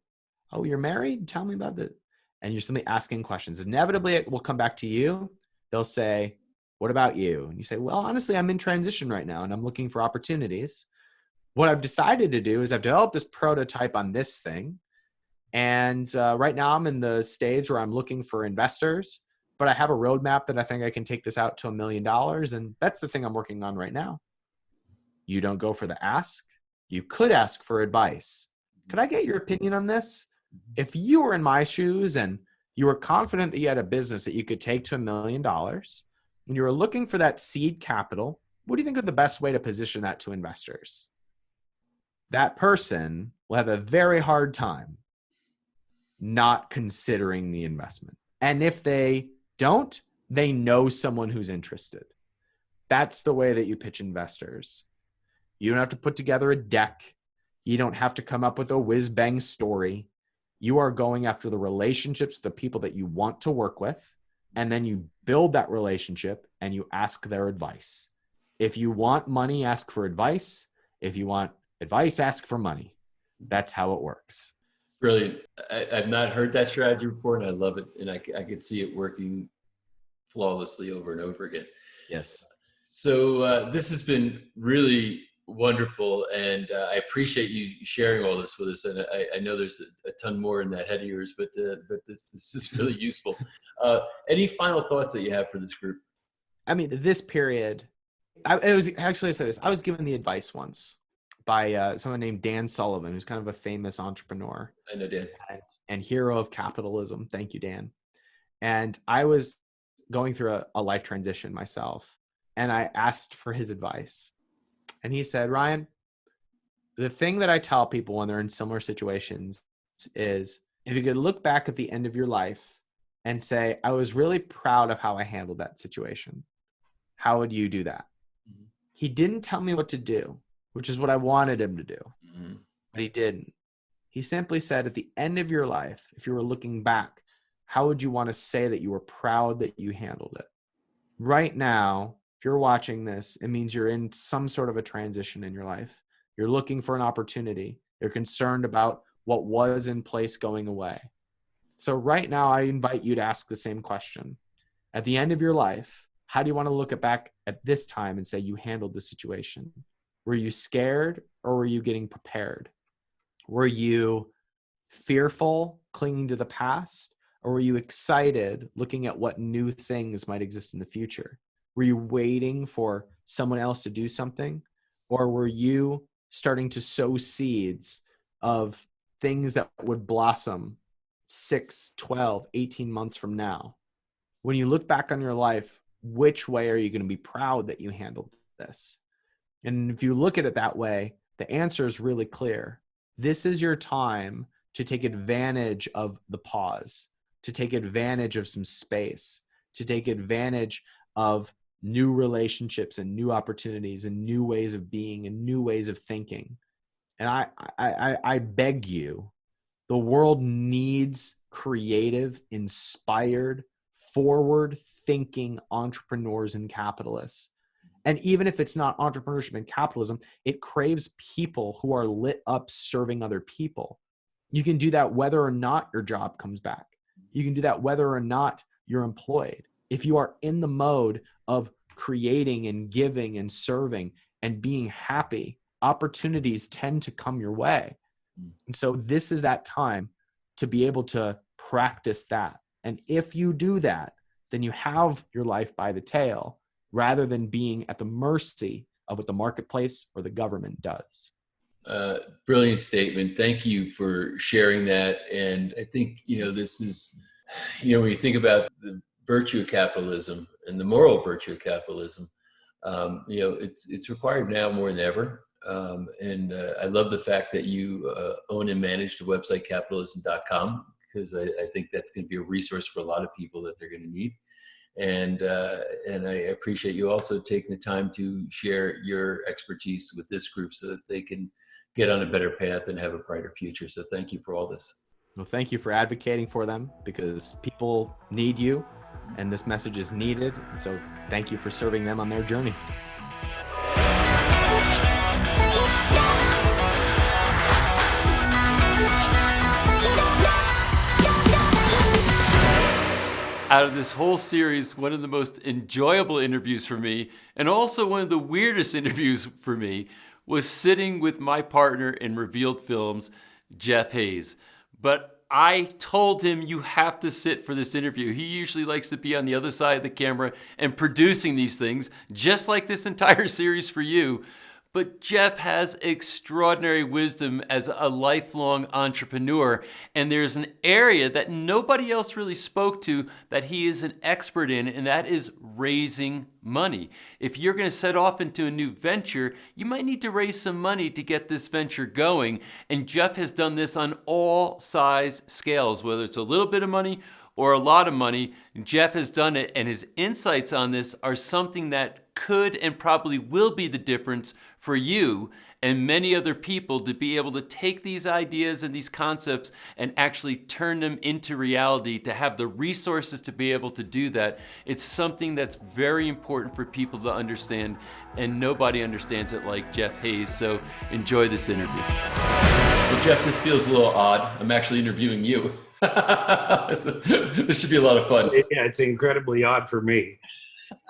Oh, you're married? Tell me about that. And you're simply asking questions. Inevitably, it will come back to you. They'll say, what about you? And you say, well, honestly, I'm in transition right now and I'm looking for opportunities. What I've decided to do is I've developed this prototype on this thing. And right now I'm in the stage where I'm looking for investors, but I have a roadmap that I think I can take this out to $1 million. And that's the thing I'm working on right now. You don't go for the ask. You could ask for advice. Could I get your opinion on this? If you were in my shoes and you were confident that you had a business that you could take to $1 million and you were looking for that seed capital, what do you think of the best way to position that to investors? That person will have a very hard time not considering the investment. And if they don't, they know someone who's interested. That's the way that you pitch investors. You don't have to put together a deck. You don't have to come up with a whiz-bang story. You are going after the relationships with the people that you want to work with, and then you build that relationship and you ask their advice. If you want money, ask for advice. If you want advice, ask for money. That's how it works. Brilliant. I've not heard that strategy before, and I love it. And I could see it working flawlessly over and over again. Yes. So this has been really wonderful, and I appreciate you sharing all this with us. And I know there's a ton more in that head of yours, but this is really useful. Any final thoughts that you have for this group? I mean, this period, I was given the advice once by someone named Dan Sullivan, who's kind of a famous entrepreneur. I know Dan. And hero of capitalism. Thank you, Dan. And I was going through a life transition myself, and I asked for his advice. And he said, Ryan, the thing that I tell people when they're in similar situations is, if you could look back at the end of your life and say, I was really proud of how I handled that situation, how would you do that? Mm-hmm. He didn't tell me what to do, which is what I wanted him to do, but he didn't. He simply said, at the end of your life, if you were looking back, how would you want to say that you were proud that you handled it? Right now, if you're watching this, it means you're in some sort of a transition in your life. You're looking for an opportunity. You're concerned about what was in place going away. So right now, I invite you to ask the same question. At the end of your life, how do you want to look back at this time and say you handled the situation? Were you scared, or were you getting prepared? Were you fearful, clinging to the past, or were you excited, looking at what new things might exist in the future? Were you waiting for someone else to do something, or were you starting to sow seeds of things that would blossom 6, 12, 18 months from now? When you look back on your life, which way are you going to be proud that you handled this? And if you look at it that way, the answer is really clear. This is your time to take advantage of the pause, to take advantage of some space, to take advantage of new relationships and new opportunities and new ways of being and new ways of thinking. And I beg you, the world needs creative, inspired, forward-thinking entrepreneurs and capitalists. And even if it's not entrepreneurship and capitalism, it craves people who are lit up serving other people. You can do that whether or not your job comes back. You can do that whether or not you're employed. If you are in the mode of creating and giving and serving and being happy, opportunities tend to come your way. And so this is that time to be able to practice that. And if you do that, then you have your life by the tail, rather than being at the mercy of what the marketplace or the government does. Brilliant statement. Thank you for sharing that. And I think, this is, when you think about the virtue of capitalism and the moral virtue of capitalism, it's required now more than ever. And I love the fact that you own and manage the website capitalism.com, because I think that's going to be a resource for a lot of people that they're going to need. And I appreciate you also taking the time to share your expertise with this group so that they can get on a better path and have a brighter future. So thank you for all this. Well, thank you for advocating for them, because people need you and this message is needed. So thank you for serving them on their journey. Out of this whole series, one of the most enjoyable interviews for me, and also one of the weirdest interviews for me, was sitting with my partner in Revealed Films, Jeff Hayes. But I told him, you have to sit for this interview. He usually likes to be on the other side of the camera and producing these things, just like this entire series for you. But Jeff has extraordinary wisdom as a lifelong entrepreneur, and there's an area that nobody else really spoke to that he is an expert in, and that is raising money. If you're going to set off into a new venture, you might need to raise some money to get this venture going, and Jeff has done this on all size scales, whether it's a little bit of money or a lot of money. Jeff has done it, and his insights on this are something that could and probably will be the difference for you and many other people to be able to take these ideas and these concepts and actually turn them into reality, to have the resources to be able to do that. It's something that's very important for people to understand, and nobody understands it like Jeff Hayes. So enjoy this interview. Well, Jeff, this feels a little odd. I'm actually interviewing you. So, this should be a lot of fun. Yeah, it's incredibly odd for me.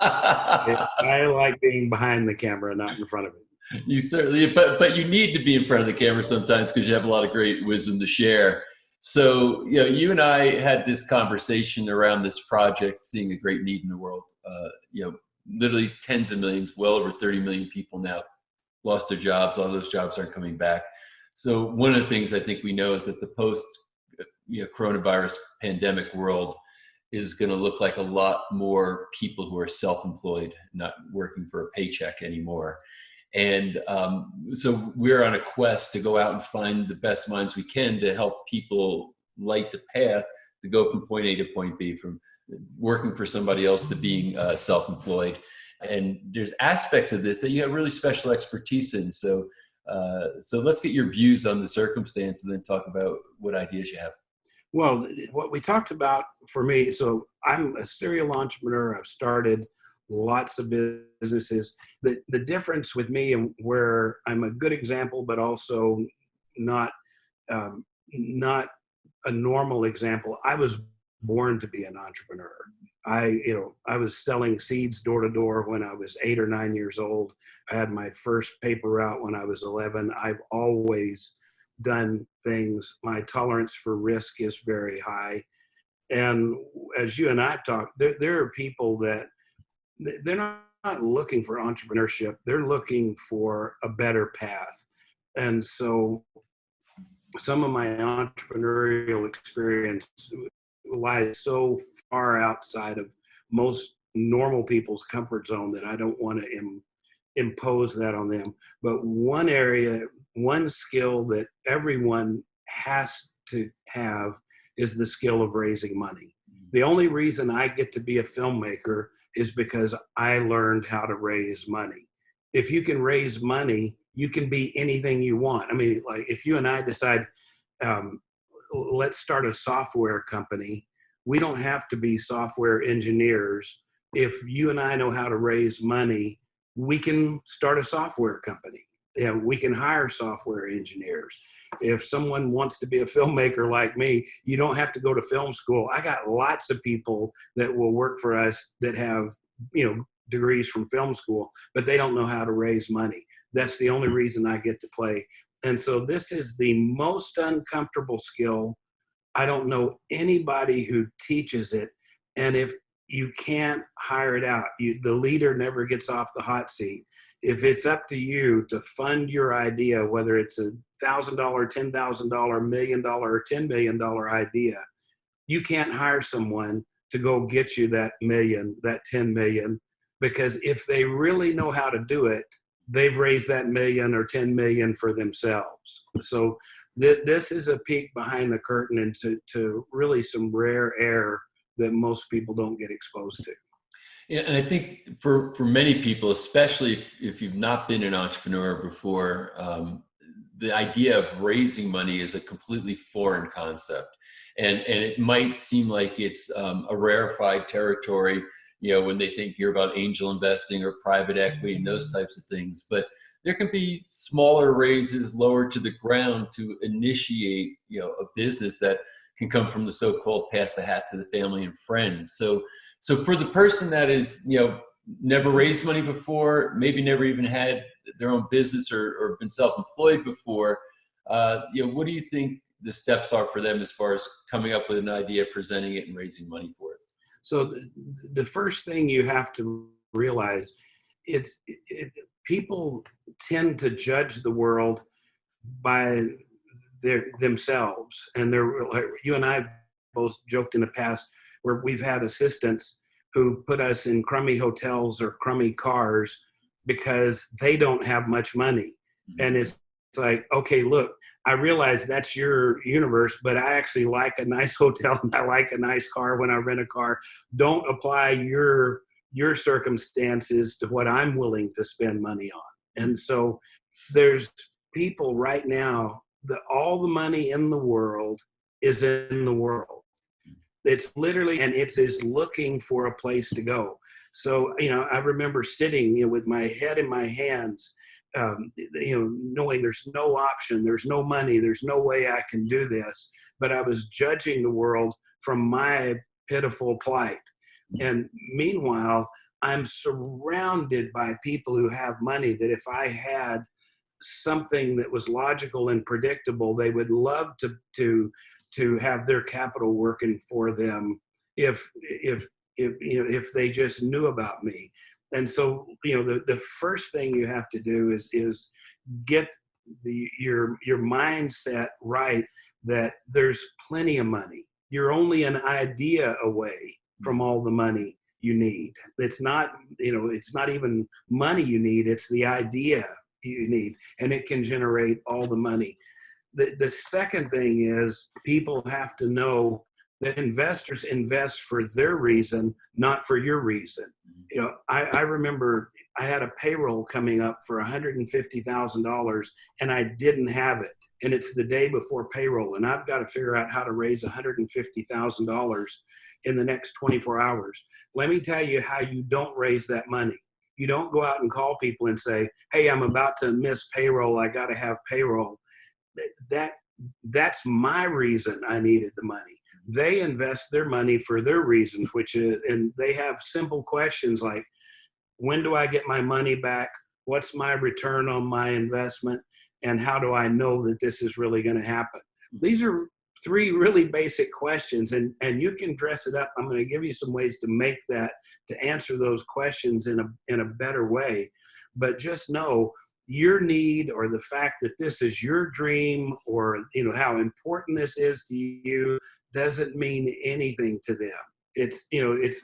I like being behind the camera, not in front of it. You certainly, but you need to be in front of the camera sometimes because you have a lot of great wisdom to share. So, you and I had this conversation around this project, seeing a great need in the world. Literally tens of millions, well over 30 million people now lost their jobs. All those jobs aren't coming back. So one of the things I think we know is that the post coronavirus pandemic world is going to look like a lot more people who are self-employed, not working for a paycheck anymore. And so we're on a quest to go out and find the best minds we can to help people light the path to go from point A to point B, from working for somebody else to being self-employed. And there's aspects of this that you have really special expertise in. So let's get your views on the circumstance and then talk about what ideas you have. Well, what we talked about for me, so I'm a serial entrepreneur. I've started lots of businesses. The difference with me and where I'm a good example, but also not a normal example. I was born to be an entrepreneur. I was selling seeds door to door when I was 8 or 9 years old. I had my first paper route when I was 11. I've always done things. My tolerance for risk is very high. And as you and I talked, there are people that they're not looking for entrepreneurship. They're looking for a better path. And so some of my entrepreneurial experience lies so far outside of most normal people's comfort zone that I don't want to impose that on them. But one area, one skill that everyone has to have is the skill of raising money. The only reason I get to be a filmmaker is because I learned how to raise money. If you can raise money, you can be anything you want. I mean, like if you and I decide, let's start a software company, we don't have to be software engineers. If you and I know how to raise money, we can start a software company. We can hire software engineers. If someone wants to be a filmmaker like me, you don't have to go to film school. I got lots of people that will work for us that have, degrees from film school, but they don't know how to raise money. That's the only reason I get to play. And so this is the most uncomfortable skill. I don't know anybody who teaches it. And if you can't hire it out, the leader never gets off the hot seat. If it's up to you to fund your idea, whether it's $1,000, $10,000, $1 million, or $10 million idea, you can't hire someone to go get you that million, that 10 million, because if they really know how to do it, they've raised that million or 10 million for themselves. So this is a peek behind the curtain into really some rare air that most people don't get exposed to. Yeah, and I think for many people, especially if you've not been an entrepreneur before, the idea of raising money is a completely foreign concept. And it might seem like it's a rarefied territory, when they hear about angel investing or private equity and those types of things. But there can be smaller raises lower to the ground to initiate, a business that can come from the so-called pass the hat to the family and friends. So for the person that is, never raised money before, maybe never even had their own business or been self-employed before, what do you think the steps are for them as far as coming up with an idea, presenting it, and raising money for it? So the first thing you have to realize, people tend to judge the world by themselves. And you and I both joked in the past where we've had assistants who put us in crummy hotels or crummy cars because they don't have much money. And it's like, okay, look, I realize that's your universe, but I actually like a nice hotel and I like a nice car when I rent a car. Don't apply your circumstances to what I'm willing to spend money on. And so there's people right now that all the money in the world is in the world. It's literally, and it is looking for a place to go. So, I remember sitting, with my head in my hands, knowing there's no option, there's no money, there's no way I can do this. But I was judging the world from my pitiful plight. And meanwhile, I'm surrounded by people who have money that if I had something that was logical and predictable, they would love to have their capital working for them if they just knew about me. And so, the first thing you have to do is get your mindset right, that there's plenty of money. You're only an idea away from all the money you need. It's not, it's not even money you need, it's the idea you need, and it can generate all the money. The second thing is, people have to know that investors invest for their reason, not for your reason. I remember I had a payroll coming up for $150,000 and I didn't have it. And it's the day before payroll and I've got to figure out how to raise $150,000 in the next 24 hours. Let me tell you how you don't raise that money. You don't go out and call people and say, hey, I'm about to miss payroll. I got to have payroll. That's my reason I needed the money. They invest their money for their reasons, and they have simple questions like, when do I get my money back? What's my return on my investment? And how do I know that this is really going to happen? These are three really basic questions, and you can dress it up. I'm going to give you some ways to answer those questions in a better way. But just know, your need or the fact that this is your dream or how important this is to you doesn't mean anything to them. It's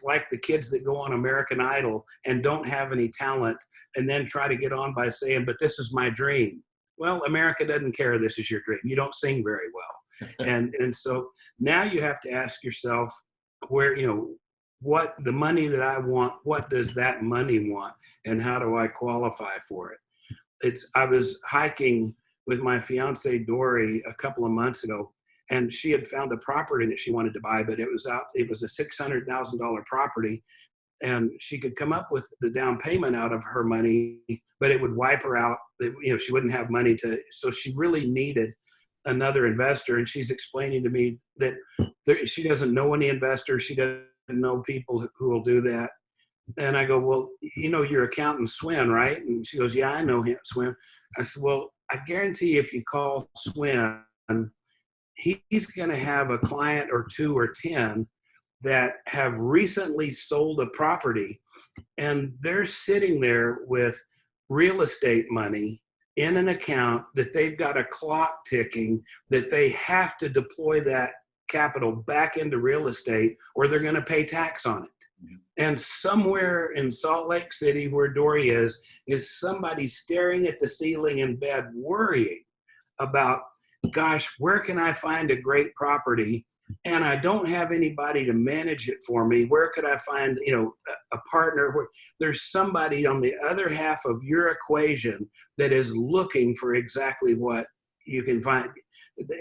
like the kids that go on American Idol and don't have any talent and then try to get on by saying, but this is my dream. Well, America doesn't care this is your dream. You don't sing very well. and so now you have to ask yourself, where what the money that I want, what does that money want, and how do I qualify for it? I was hiking with my fiance Dory a couple of months ago, and she had found a property that she wanted to buy, but it was a $600,000 property, and she could come up with the down payment out of her money, but it would wipe her out. She wouldn't have money so she really needed another investor. And she's explaining to me that she doesn't know any investors. She doesn't know people who will do that. And I go, well, your accountant Swin, right? And she goes, yeah, I know him, Swin. I said, well, I guarantee if you call Swin, he's going to have a client or 2 or 10 that have recently sold a property, and they're sitting there with real estate money in an account that they've got a clock ticking, that they have to deploy that capital back into real estate or they're going to pay tax on it. And somewhere in Salt Lake City, where Dory is somebody staring at the ceiling in bed worrying about, gosh, where can I find a great property? And I don't have anybody to manage it for me. Where could I find, a partner? There's somebody on the other half of your equation that is looking for exactly what you can find.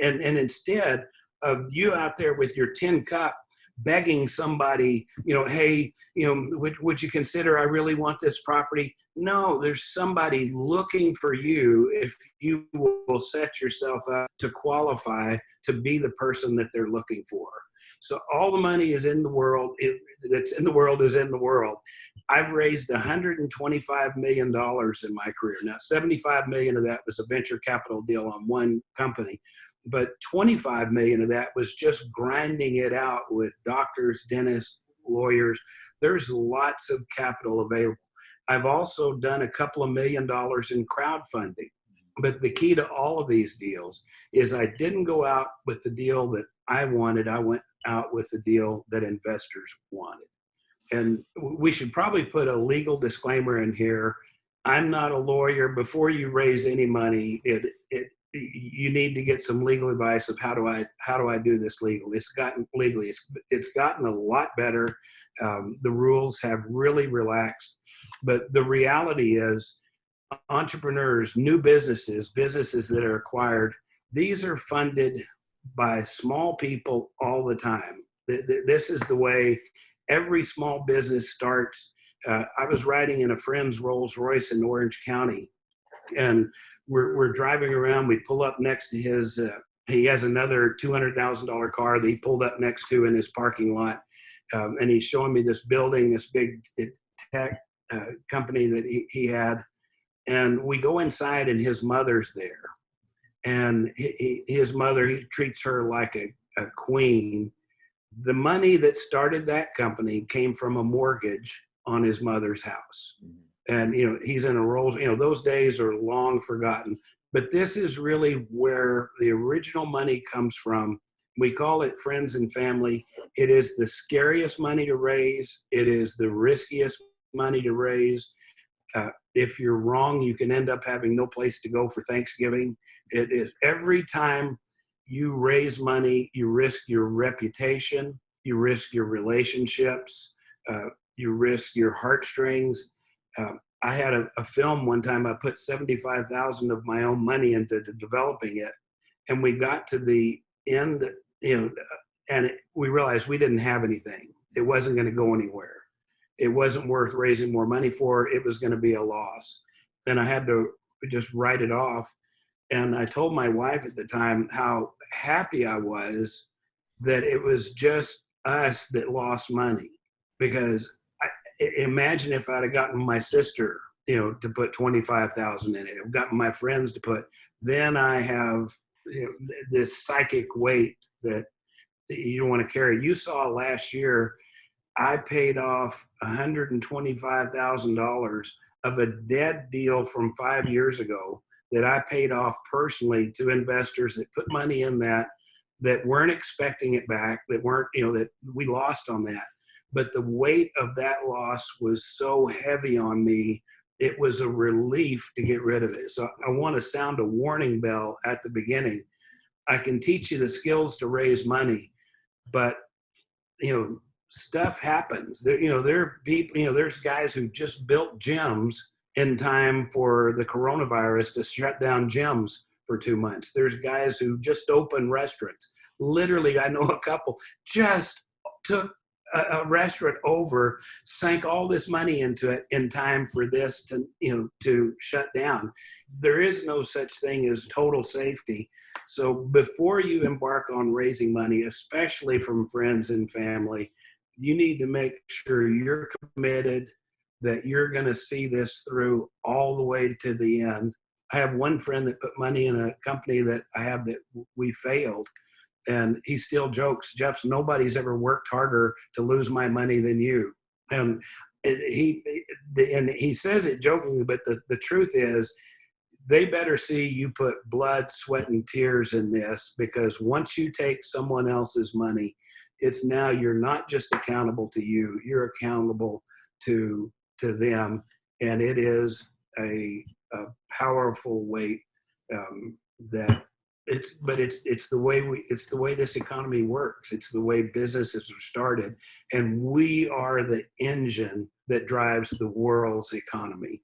And instead of you out there with your tin cup begging somebody, hey, would you consider, I really want this property? No, there's somebody looking for you if you will set yourself up to qualify to be the person that they're looking for. So all the money is in the world. That's in the world is in the world. I've raised $125 million in my career. Now, 75 million of that was a venture capital deal on one company. But 25 million of that was just grinding it out with doctors, dentists, lawyers. There's lots of capital available. I've also done a couple of $1 million in crowdfunding. But the key to all of these deals is I didn't go out with the deal that I wanted. I went out with the deal that investors wanted. And we should probably put a legal disclaimer in here. I'm not a lawyer. Before you raise any money, you need to get some legal advice of how do I do this legally. It's gotten a lot better. The rules have really relaxed, but the reality is, entrepreneurs, new businesses that are acquired, these are funded by small people all the time. This is the way every small business starts. I was riding in a friend's Rolls Royce in Orange County, and we're driving around. We pull up next to his. He has another $200,000 car that he pulled up next to in his parking lot, and he's showing me this building, this big tech company that he had. And we go inside, and his mother's there, and his mother, he treats her like a queen. The money that started that company came from a mortgage on his mother's house. And, he's in a role, those days are long forgotten, but this is really where the original money comes from. We call it friends and family. It is the scariest money to raise. It is the riskiest money to raise. If you're wrong, you can end up having no place to go for Thanksgiving. It is every time you raise money, you risk your reputation, you risk your relationships, you risk your heartstrings. I had a film one time. I put $75,000 of my own money into developing it, and we got to the end, and we realized we didn't have anything. It wasn't going to go anywhere. It wasn't worth raising more money for. It was going to be a loss. Then I had to just write it off. And I told my wife at the time how happy I was that it was just us that lost money. Because imagine if I'd have gotten my sister, to put 25,000 in it, I've gotten my friends to put, then I have this psychic weight that you don't want to carry. You saw last year, I paid off $125,000 of a dead deal from 5 years ago that I paid off personally to investors that put money in that weren't expecting it back, that weren't, that we lost on that. But the weight of that loss was so heavy on me, it was a relief to get rid of it. So I want to sound a warning bell at the beginning. I can teach you the skills to raise money, but, stuff happens. There are people, there's guys who just built gyms in time for the coronavirus to shut down gyms for 2 months. There's guys who just opened restaurants. Literally, I know a couple just took a restaurant over, sank all this money into it in time for this to shut down. There is no such thing as total safety. So before you embark on raising money, especially from friends and family, you need to make sure you're committed, that you're going to see this through all the way to the end. I have one friend that put money in a company that I have that we failed. And he still jokes, Jeff, nobody's ever worked harder to lose my money than you. And he says it jokingly, but the truth is, they better see you put blood, sweat, and tears in this, because once you take someone else's money, it's now you're not just accountable to you, you're accountable to them. And it is a powerful weight that it's the way this economy works. It's the way businesses are started, and we are the engine that drives the world's economy.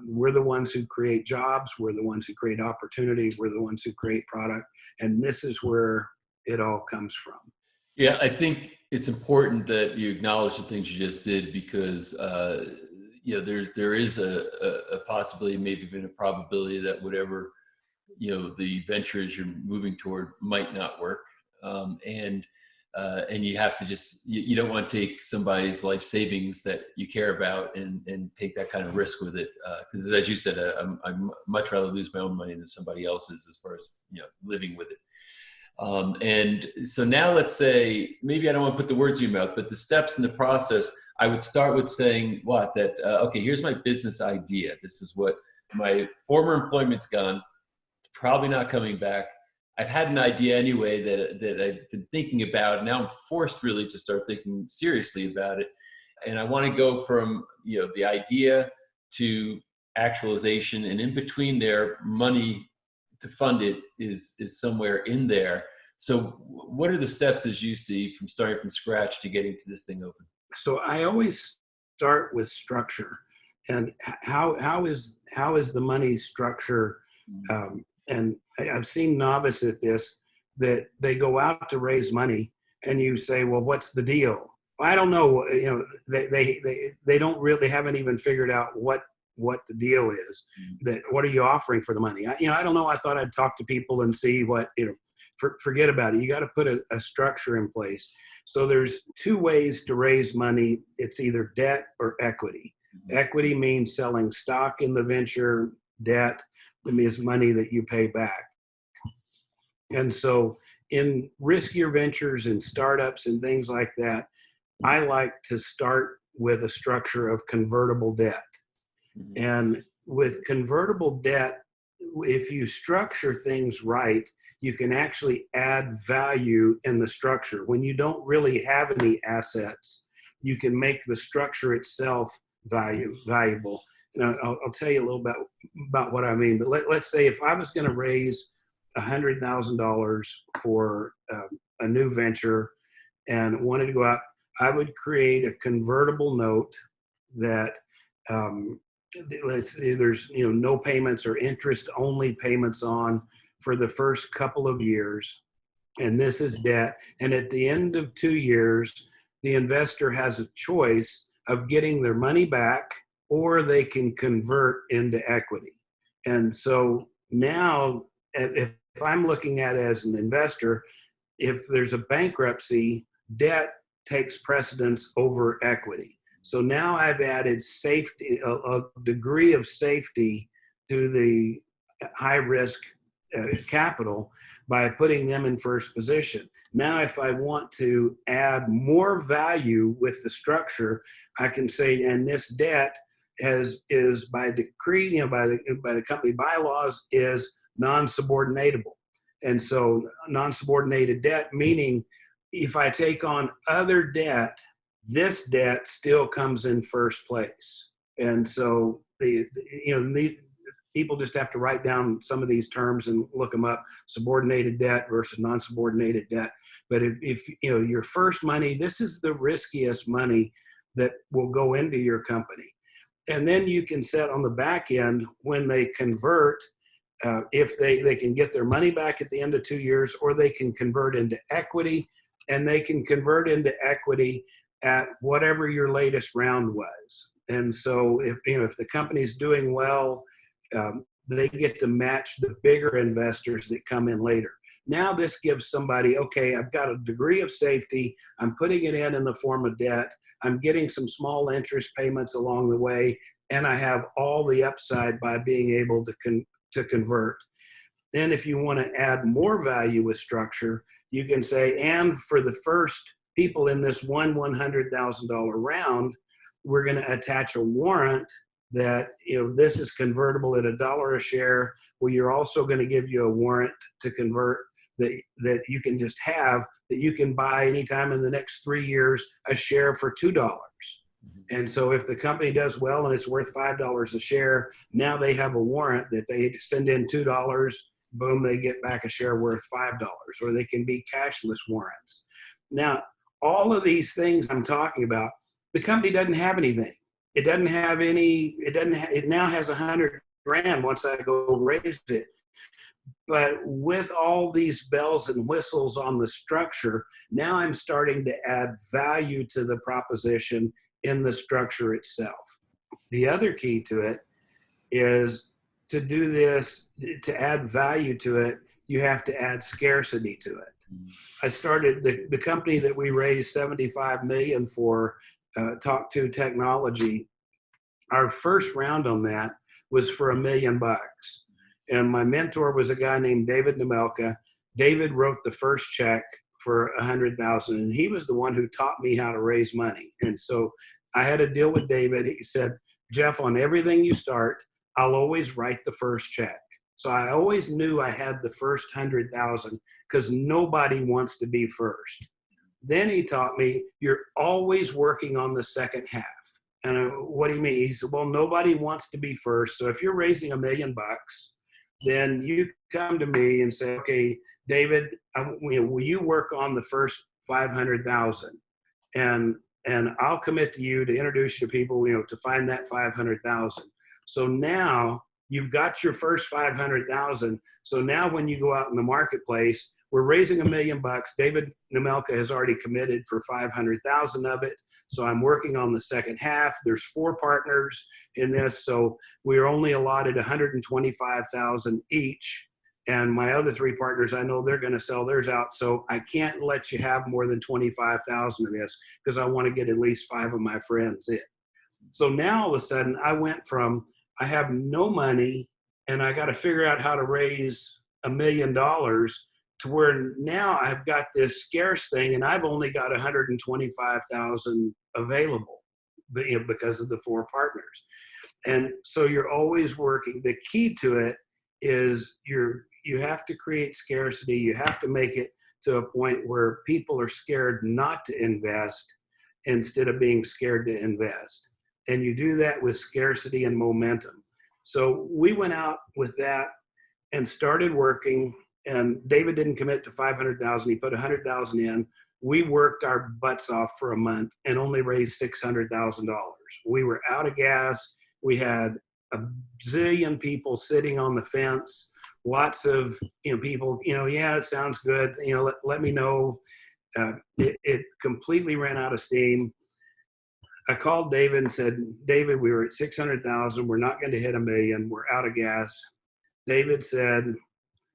We're the ones who create jobs. We're the ones who create opportunity. We're the ones who create product, and this is where it all comes from. Yeah, I think it's important that you acknowledge the things you just did, because there is a possibility, maybe even a probability, that whatever the venture is you're moving toward might not work, and you have to just you don't want to take somebody's life savings that you care about and take that kind of risk with it, because as you said, I'd much rather lose my own money than somebody else's, as far as living with it. And so now let's say, maybe I don't want to put the words in your mouth, but the steps in the process, I would start with saying okay, here's my business idea. This is what my former employment's gone. It's probably not coming back. I've had an idea anyway that I've been thinking about. Now I'm forced really to start thinking seriously about it. And I want to go from, the idea to actualization, and in between there, money to fund it is somewhere in there. So what are the steps as you see from starting from scratch to getting to this thing open? So I always start with structure, and how is the money structure? And I've seen novice at this, that they go out to raise money, and you say, well, what's the deal? I don't know. They don't really, haven't even figured out what the deal is. That what are you offering for the money? I don't know. I thought I'd talk to people and see what, forget about it. You got to put a structure in place. So there's two ways to raise money. It's either debt or equity. Equity means selling stock in the venture. Debt is money that you pay back. And so in riskier ventures and startups and things like that, I like to start with a structure of convertible debt. And with convertible debt, if you structure things right, you can actually add value in the structure. When you don't really have any assets, you can make the structure itself valuable. And I'll tell you a little bit about what I mean. But let's say if I was going to raise $100,000 for a new venture and wanted to go out, I would create a convertible note that let's say there's no payments or interest only payments on for the first couple of years, and this is debt. And at the end of 2 years, the investor has a choice of getting their money back, or they can convert into equity. And so now, if I'm looking at it as an investor, if there's a bankruptcy, debt takes precedence over equity. So now I've added safety, a degree of safety to the high risk capital by putting them in first position. Now, if I want to add more value with the structure, I can say, and this debt is by decree, by the company bylaws, is non-subordinatable. And so non-subordinated debt, meaning if I take on other debt, this debt still comes in first place. And so the people just have to write down some of these terms and look them up: subordinated debt versus non-subordinated debt. But if your first money, this is the riskiest money that will go into your company. And then you can set on the back end when they convert, if they can get their money back at the end of 2 years, or they can convert into equity, and they can convert into equity at whatever your latest round was. And so if the company's doing well, they get to match the bigger investors that come in later. Now this gives somebody, okay, I've got a degree of safety. I'm putting it in the form of debt. I'm getting some small interest payments along the way, and I have all the upside by being able to convert. Then if you want to add more value with structure, you can say, and for the first people in this $100,000 round, we're going to attach a warrant that this is convertible at $1 a share. Well, you're also going to give you a warrant to convert that you can just have, that you can buy anytime in the next 3 years a share for $2. And so if the company does well and it's worth $5 a share, now they have a warrant that they send in $2, boom, they get back a share worth $5, or they can be cashless warrants. Now, all of these things I'm talking about, the company doesn't have anything. It doesn't have any, it now has $100,000 once I go raise it. But with all these bells and whistles on the structure, now I'm starting to add value to the proposition in the structure itself. The other key to it is to do this, to add value to it, you have to add scarcity to it. I started the company that we raised $75 million for, Talk To Technology. Our first round on that was for $1 million. And my mentor was a guy named David Nemelka. David wrote the first check for $100,000, and he was the one who taught me how to raise money. And so I had a deal with David. He said, Jeff, on everything you start, I'll always write the first check. So I always knew I had the first 100,000 because nobody wants to be first. Then he taught me, you're always working on the second half. And what do you mean? He said, well, nobody wants to be first. So if you're raising $1 million, then you come to me and say, okay, David, will you work on the first 500,000? And I'll commit to you to introduce you to people, to find that 500,000. So now you've got your first 500,000. So now when you go out in the marketplace, we're raising $1 million. David Nemelka has already committed for 500,000 of it. So I'm working on the second half. There's 4 partners in this. So we're only allotted 125,000 each. And my other 3 partners, I know they're going to sell theirs out. So I can't let you have more than 25,000 of this because I want to get at least 5 of my friends in. So now all of a sudden I went from, I have no money and I got to figure out how to raise $1 million to where now I've got this scarce thing and I've only got 125,000 available because of the 4 partners. And so you're always working. The key to it is you have to create scarcity. You have to make it to a point where people are scared not to invest instead of being scared to invest. And you do that with scarcity and momentum. So we went out with that and started working. And David didn't commit to 500,000. He put 100,000 in. We worked our butts off for a month and only raised $600,000. We were out of gas. We had a zillion people sitting on the fence. Lots of people, yeah, it sounds good. Let me know. It completely ran out of steam. I called David and said, David, we were at 600,000. We're not going to hit $1 million. We're out of gas. David said,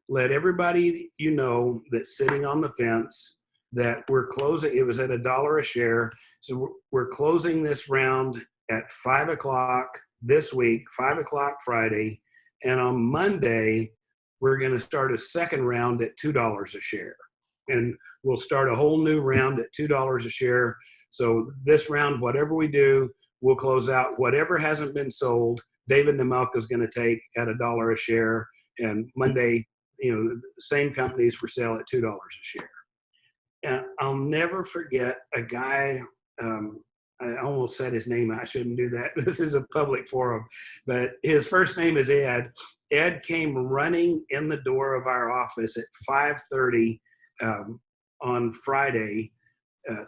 let everybody that's sitting on the fence that we're closing. It was at $1 a share. So we're closing this round at 5 o'clock this week, 5 o'clock Friday. And on Monday, we're going to start a second round at $2 a share. And we'll start a whole new round at $2 a share. So this round, whatever we do, we'll close out whatever hasn't been sold. David Nemelka is going to take at $1 a share. And Monday, same companies for sale at $2 a share. And I'll never forget a guy, I almost said his name. I shouldn't do that. This is a public forum. But his first name is Ed. Ed came running in the door of our office at 5:30 on Friday,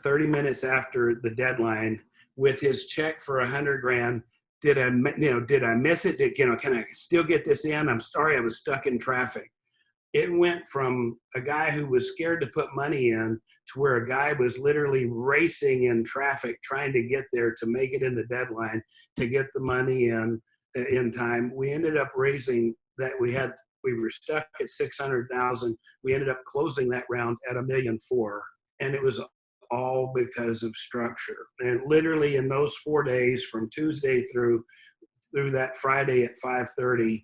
30 minutes after the deadline, with his check for $100,000. Did I miss it? Can I still get this in? I'm sorry, I was stuck in traffic. It went from a guy who was scared to put money in to where a guy was literally racing in traffic, trying to get there to make it in the deadline, to get the money in time. We ended up raising that. We were stuck at 600,000. We ended up closing that round at $1.4 million. And it was all because of structure. And literally in those 4 days, from Tuesday through that Friday at 5:30,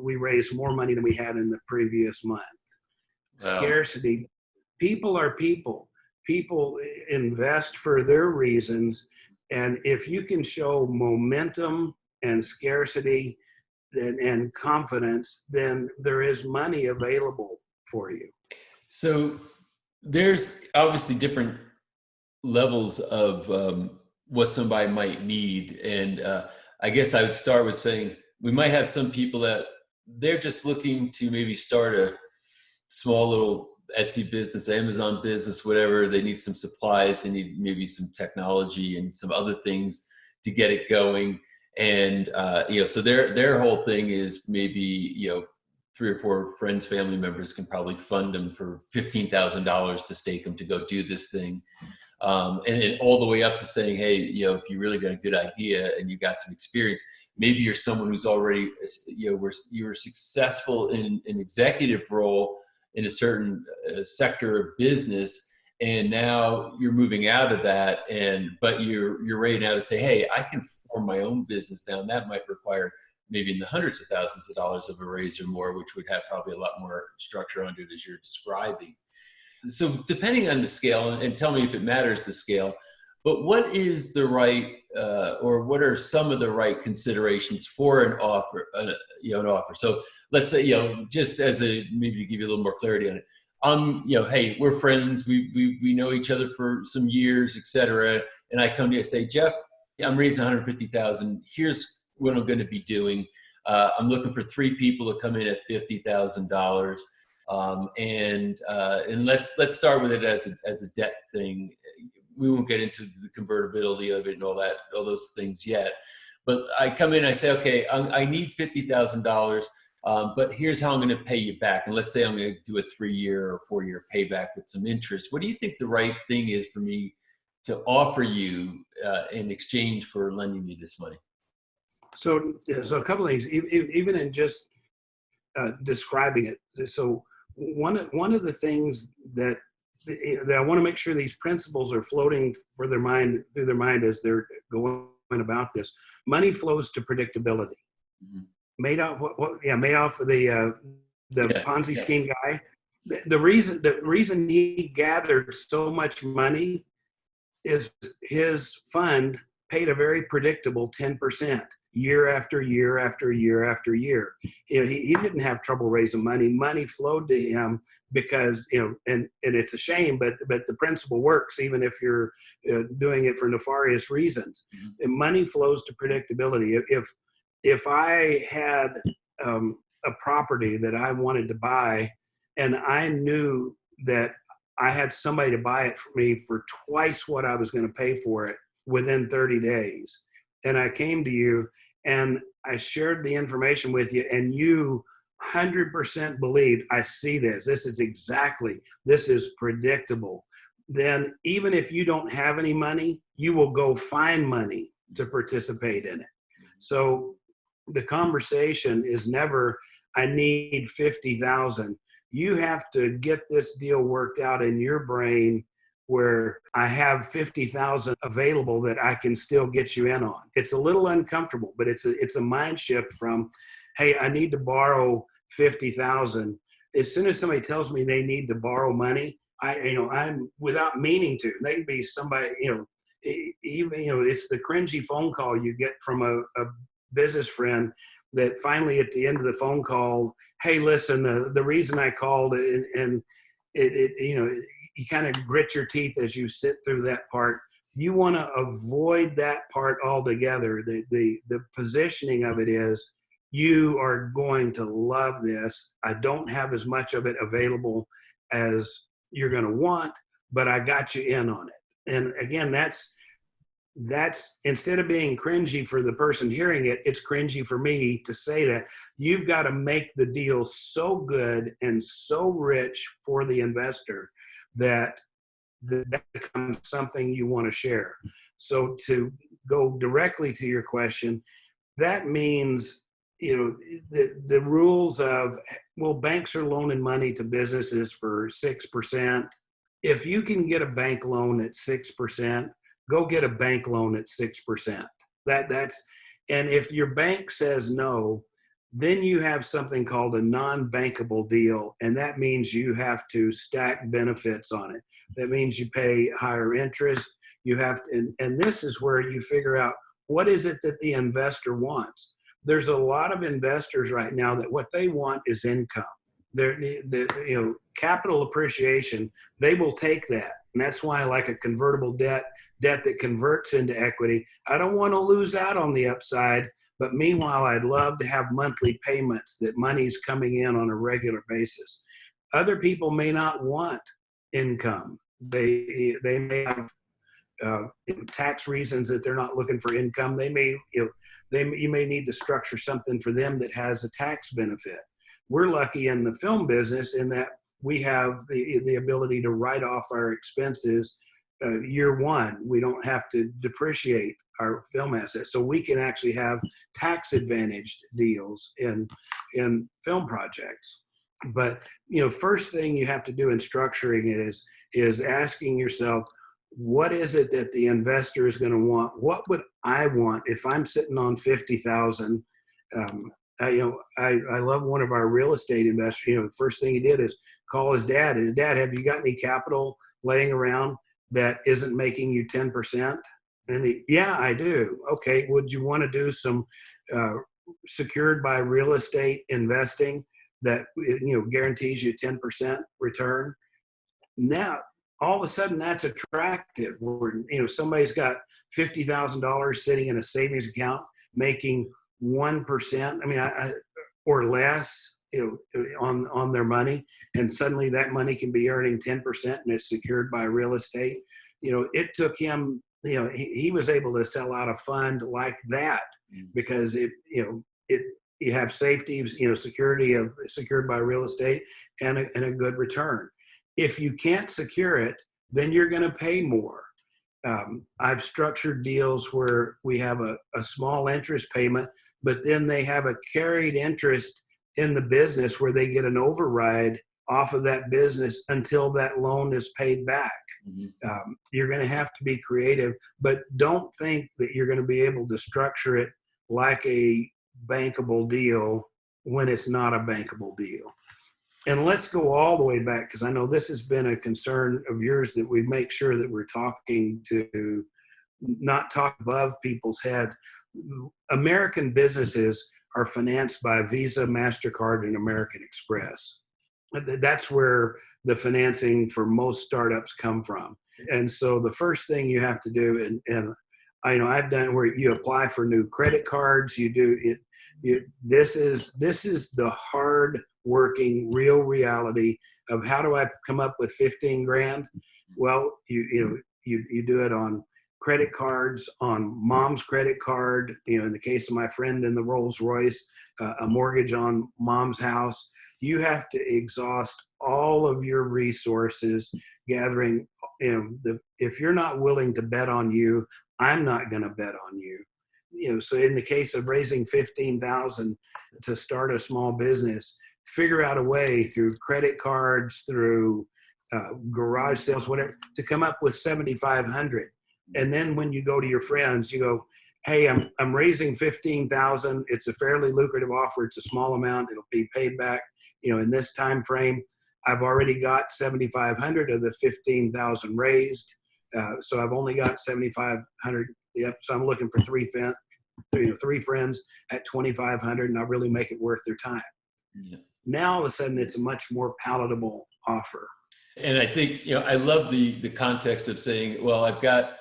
we raised more money than we had in the previous month. Wow. Scarcity. People are people. People invest for their reasons. And if you can show momentum and scarcity and confidence, then there is money available for you. So there's obviously different levels of what somebody might need. And I guess I would start with saying we might have some people that they're just looking to maybe start a small little Etsy business, Amazon business, whatever. They need some supplies. They need maybe some technology and some other things to get it going. And, so their whole thing is maybe, 3 or 4 friends, family members can probably fund them for $15,000 to stake them to go do this thing. And all the way up to saying, hey, if you really got a good idea and you got some experience, maybe you're someone who's already, you were successful in an executive role in a certain sector of business, and now you're moving out of that, but you're ready now to say, hey, I can form my own business now. And that might require maybe in the hundreds of thousands of dollars of a raise or more, which would have probably a lot more structure under it as you're describing. So depending on the scale, and tell me if it matters, the scale, but what is the right, or what are some of the right considerations for an offer, an offer? So let's say, just as maybe to give you a little more clarity on it, hey, we're friends, we know each other for some years, et cetera. And I come to you and say, Jeff, I'm raising 150,000. Here's what I'm going to be doing. I'm looking for 3 people to come in at $50,000. And let's start with it as a debt thing. We won't get into the convertibility of it and all those things yet. But I come in, I say, okay, I need $50,000, but here's how I'm going to pay you back. And let's say I'm going to do a 3-year or 4-year payback with some interest. What do you think the right thing is for me to offer you in exchange for lending me this money? So a couple of things, even in just describing it. So one of the things that I want to make sure these principles are floating through their mind as they're going about this. Money flows to predictability. Mm-hmm. Madoff of the Ponzi scheme guy. The reason he gathered so much money is his fund paid a very predictable 10% year after year after year after year. He didn't have trouble raising money. Money flowed to him because, and it's a shame, but the principle works even if you're doing it for nefarious reasons. Mm-hmm. And money flows to predictability. If I had a property that I wanted to buy and I knew that I had somebody to buy it for me for twice what I was going to pay for it within 30 days. And I came to you and I shared the information with you and you 100% believed, I see this. This is predictable. Then even if you don't have any money, you will go find money to participate in it. So the conversation is never, I need 50,000. You have to get this deal worked out in your brain where I have 50,000 available that I can still get you in on. It's a little uncomfortable, but it's a mind shift from, hey, I need to borrow 50,000. As soon as somebody tells me they need to borrow money, I'm without meaning to. They can be somebody, it's the cringy phone call you get from a business friend that finally at the end of the phone call, hey, listen, the reason I called and you kind of grit your teeth as you sit through that part. You want to avoid that part altogether. The positioning of it is, you are going to love this. I don't have as much of it available as you're going to want, but I got you in on it. And again, that's instead of being cringy for the person hearing it, it's cringy for me to say that. You've got to make the deal so good and so rich for the investor that becomes something you want to share. So to go directly to your question, that means, the rules of, well, banks are loaning money to businesses for 6%. If you can get a bank loan at 6%, go get a bank loan at 6%. And if your bank says no, then you have something called a non-bankable deal. And that means you have to stack benefits on it. That means you pay higher interest. You have to, and this is where you figure out, what is it that the investor wants? There's a lot of investors right now that what they want is income. Capital appreciation, they will take that. And that's why I like a convertible debt that converts into equity. I don't want to lose out on the upside, but meanwhile, I'd love to have monthly payments, that money's coming in on a regular basis. Other people may not want income. They may have tax reasons that they're not looking for income. They may, you may need to structure something for them that has a tax benefit. We're lucky in the film business in that we have the ability to write off our expenses year one. We don't have to depreciate our film assets. So we can actually have tax advantaged deals in film projects. But, first thing you have to do in structuring it is asking yourself, what is it that the investor is going to want? What would I want if I'm sitting on 50,000? I love one of our real estate investors. The first thing he did is call his dad. And, Dad, have you got any capital laying around that isn't making you 10%? And yeah, I do. Okay, would you want to do some secured by real estate investing that guarantees you 10% return? Now, all of a sudden that's attractive. Where, somebody's got $50,000 sitting in a savings account making 1%. I mean, or less, on their money, and suddenly that money can be earning 10% and it's secured by real estate. It took him, he was able to sell out a fund like that because you have safety, security secured by real estate and a good return. If you can't secure it, then you're going to pay more. I've structured deals where we have a small interest payment, but then they have a carried interest in the business where they get an override off of that business until that loan is paid back. You're going to have to be creative, but don't think that you're going to be able to structure it like a bankable deal when it's not a bankable deal. And let's go all the way back, because I know this has been a concern of yours, that we make sure that we're talking to, not talk above people's head. American businesses are financed by Visa, MasterCard, and American Express. That's where the financing for most startups come from. And so the first thing you have to do, and I know I've done it, where you apply for new credit cards, you do it. This is the hard working real reality of how do I come up with 15 grand? Well, you do it on credit cards, on mom's credit card, in the case of my friend in the Rolls Royce, a mortgage on mom's house. You have to exhaust all of your resources gathering. If you're not willing to bet on you, I'm not going to bet on you. So in the case of raising $15,000 to start a small business, figure out a way through credit cards, through garage sales, whatever, to come up with $7,500. And then when you go to your friends, you go, hey, I'm raising $15,000. It's a fairly lucrative offer. It's a small amount. It'll be paid back, in this time frame. I've already got $7,500 of the $15,000 raised. So I've only got $7,500. Yep. So I'm looking for three friends at $2,500, and I'll really make it worth their time. Yeah. Now all of a sudden it's a much more palatable offer. And I think, I love the context of saying, well, I've got,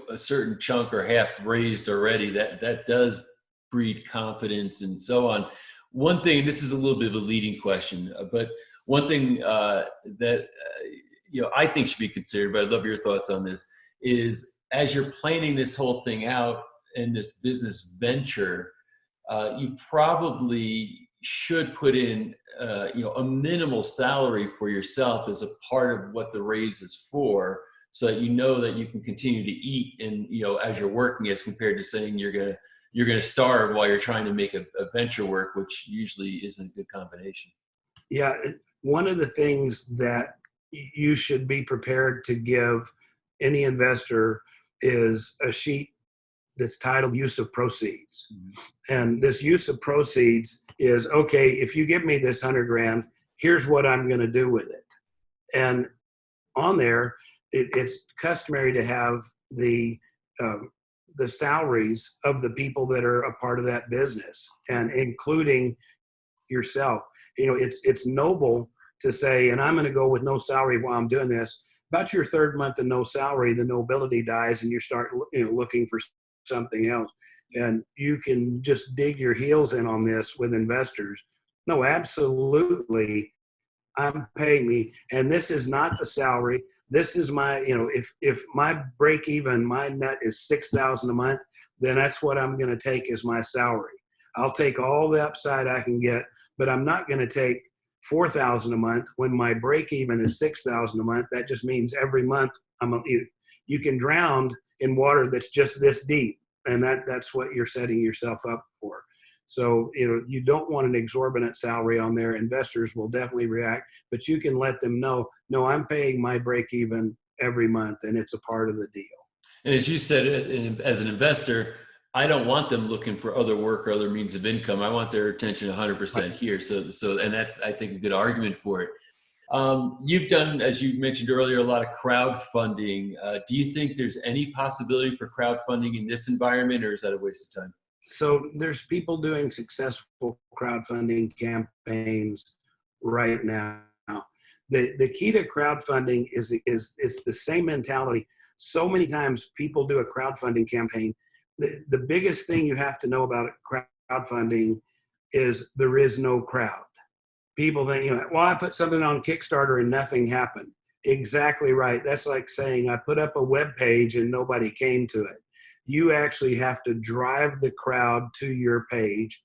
a certain chunk or half raised already. That does breed confidence and so on. One thing, and this is a little bit of a leading question, but one thing that I think should be considered, but I'd love your thoughts on this, is as you're planning this whole thing out in this business venture, you probably should put in a minimal salary for yourself as a part of what the raise is for, so that that you can continue to eat and as you're working, as compared to saying you're gonna starve while you're trying to make a venture work, which usually isn't a good combination. Yeah, one of the things that you should be prepared to give any investor is a sheet that's titled use of proceeds. Mm-hmm. And this use of proceeds is, okay, if you give me this 100 grand, here's what I'm going to do with it. And on there, it's customary to have the salaries of the people that are a part of that business, and including yourself. It's noble to say, and I'm going to go with no salary while I'm doing this. About your third month of no salary, the nobility dies, and you start looking for something else. And you can just dig your heels in on this with investors. No, absolutely. I'm paying me, and this is not the salary. This is my, if my break even, my net is $6,000 a month, then that's what I'm going to take as my salary. I'll take all the upside I can get, but I'm not going to take $4,000 a month when my break even is $6,000 a month. That just means every month you can drown in water that's just this deep, and that's what you're setting yourself up for. So, you don't want an exorbitant salary on there. Investors will definitely react, but you can let them know, no, I'm paying my break even every month, and it's a part of the deal. And as you said, as an investor, I don't want them looking for other work or other means of income. I want their attention 100% here. So, and that's, I think, a good argument for it. You've done, as you mentioned earlier, a lot of crowdfunding. Do you think there's any possibility for crowdfunding in this environment, or is that a waste of time? So there's people doing successful crowdfunding campaigns right now. The key to crowdfunding is it's the same mentality. So many times people do a crowdfunding campaign. The biggest thing you have to know about crowdfunding is there is no crowd. People think, well, I put something on Kickstarter and nothing happened. Exactly right. That's like saying I put up a web page and nobody came to it. You actually have to drive the crowd to your page.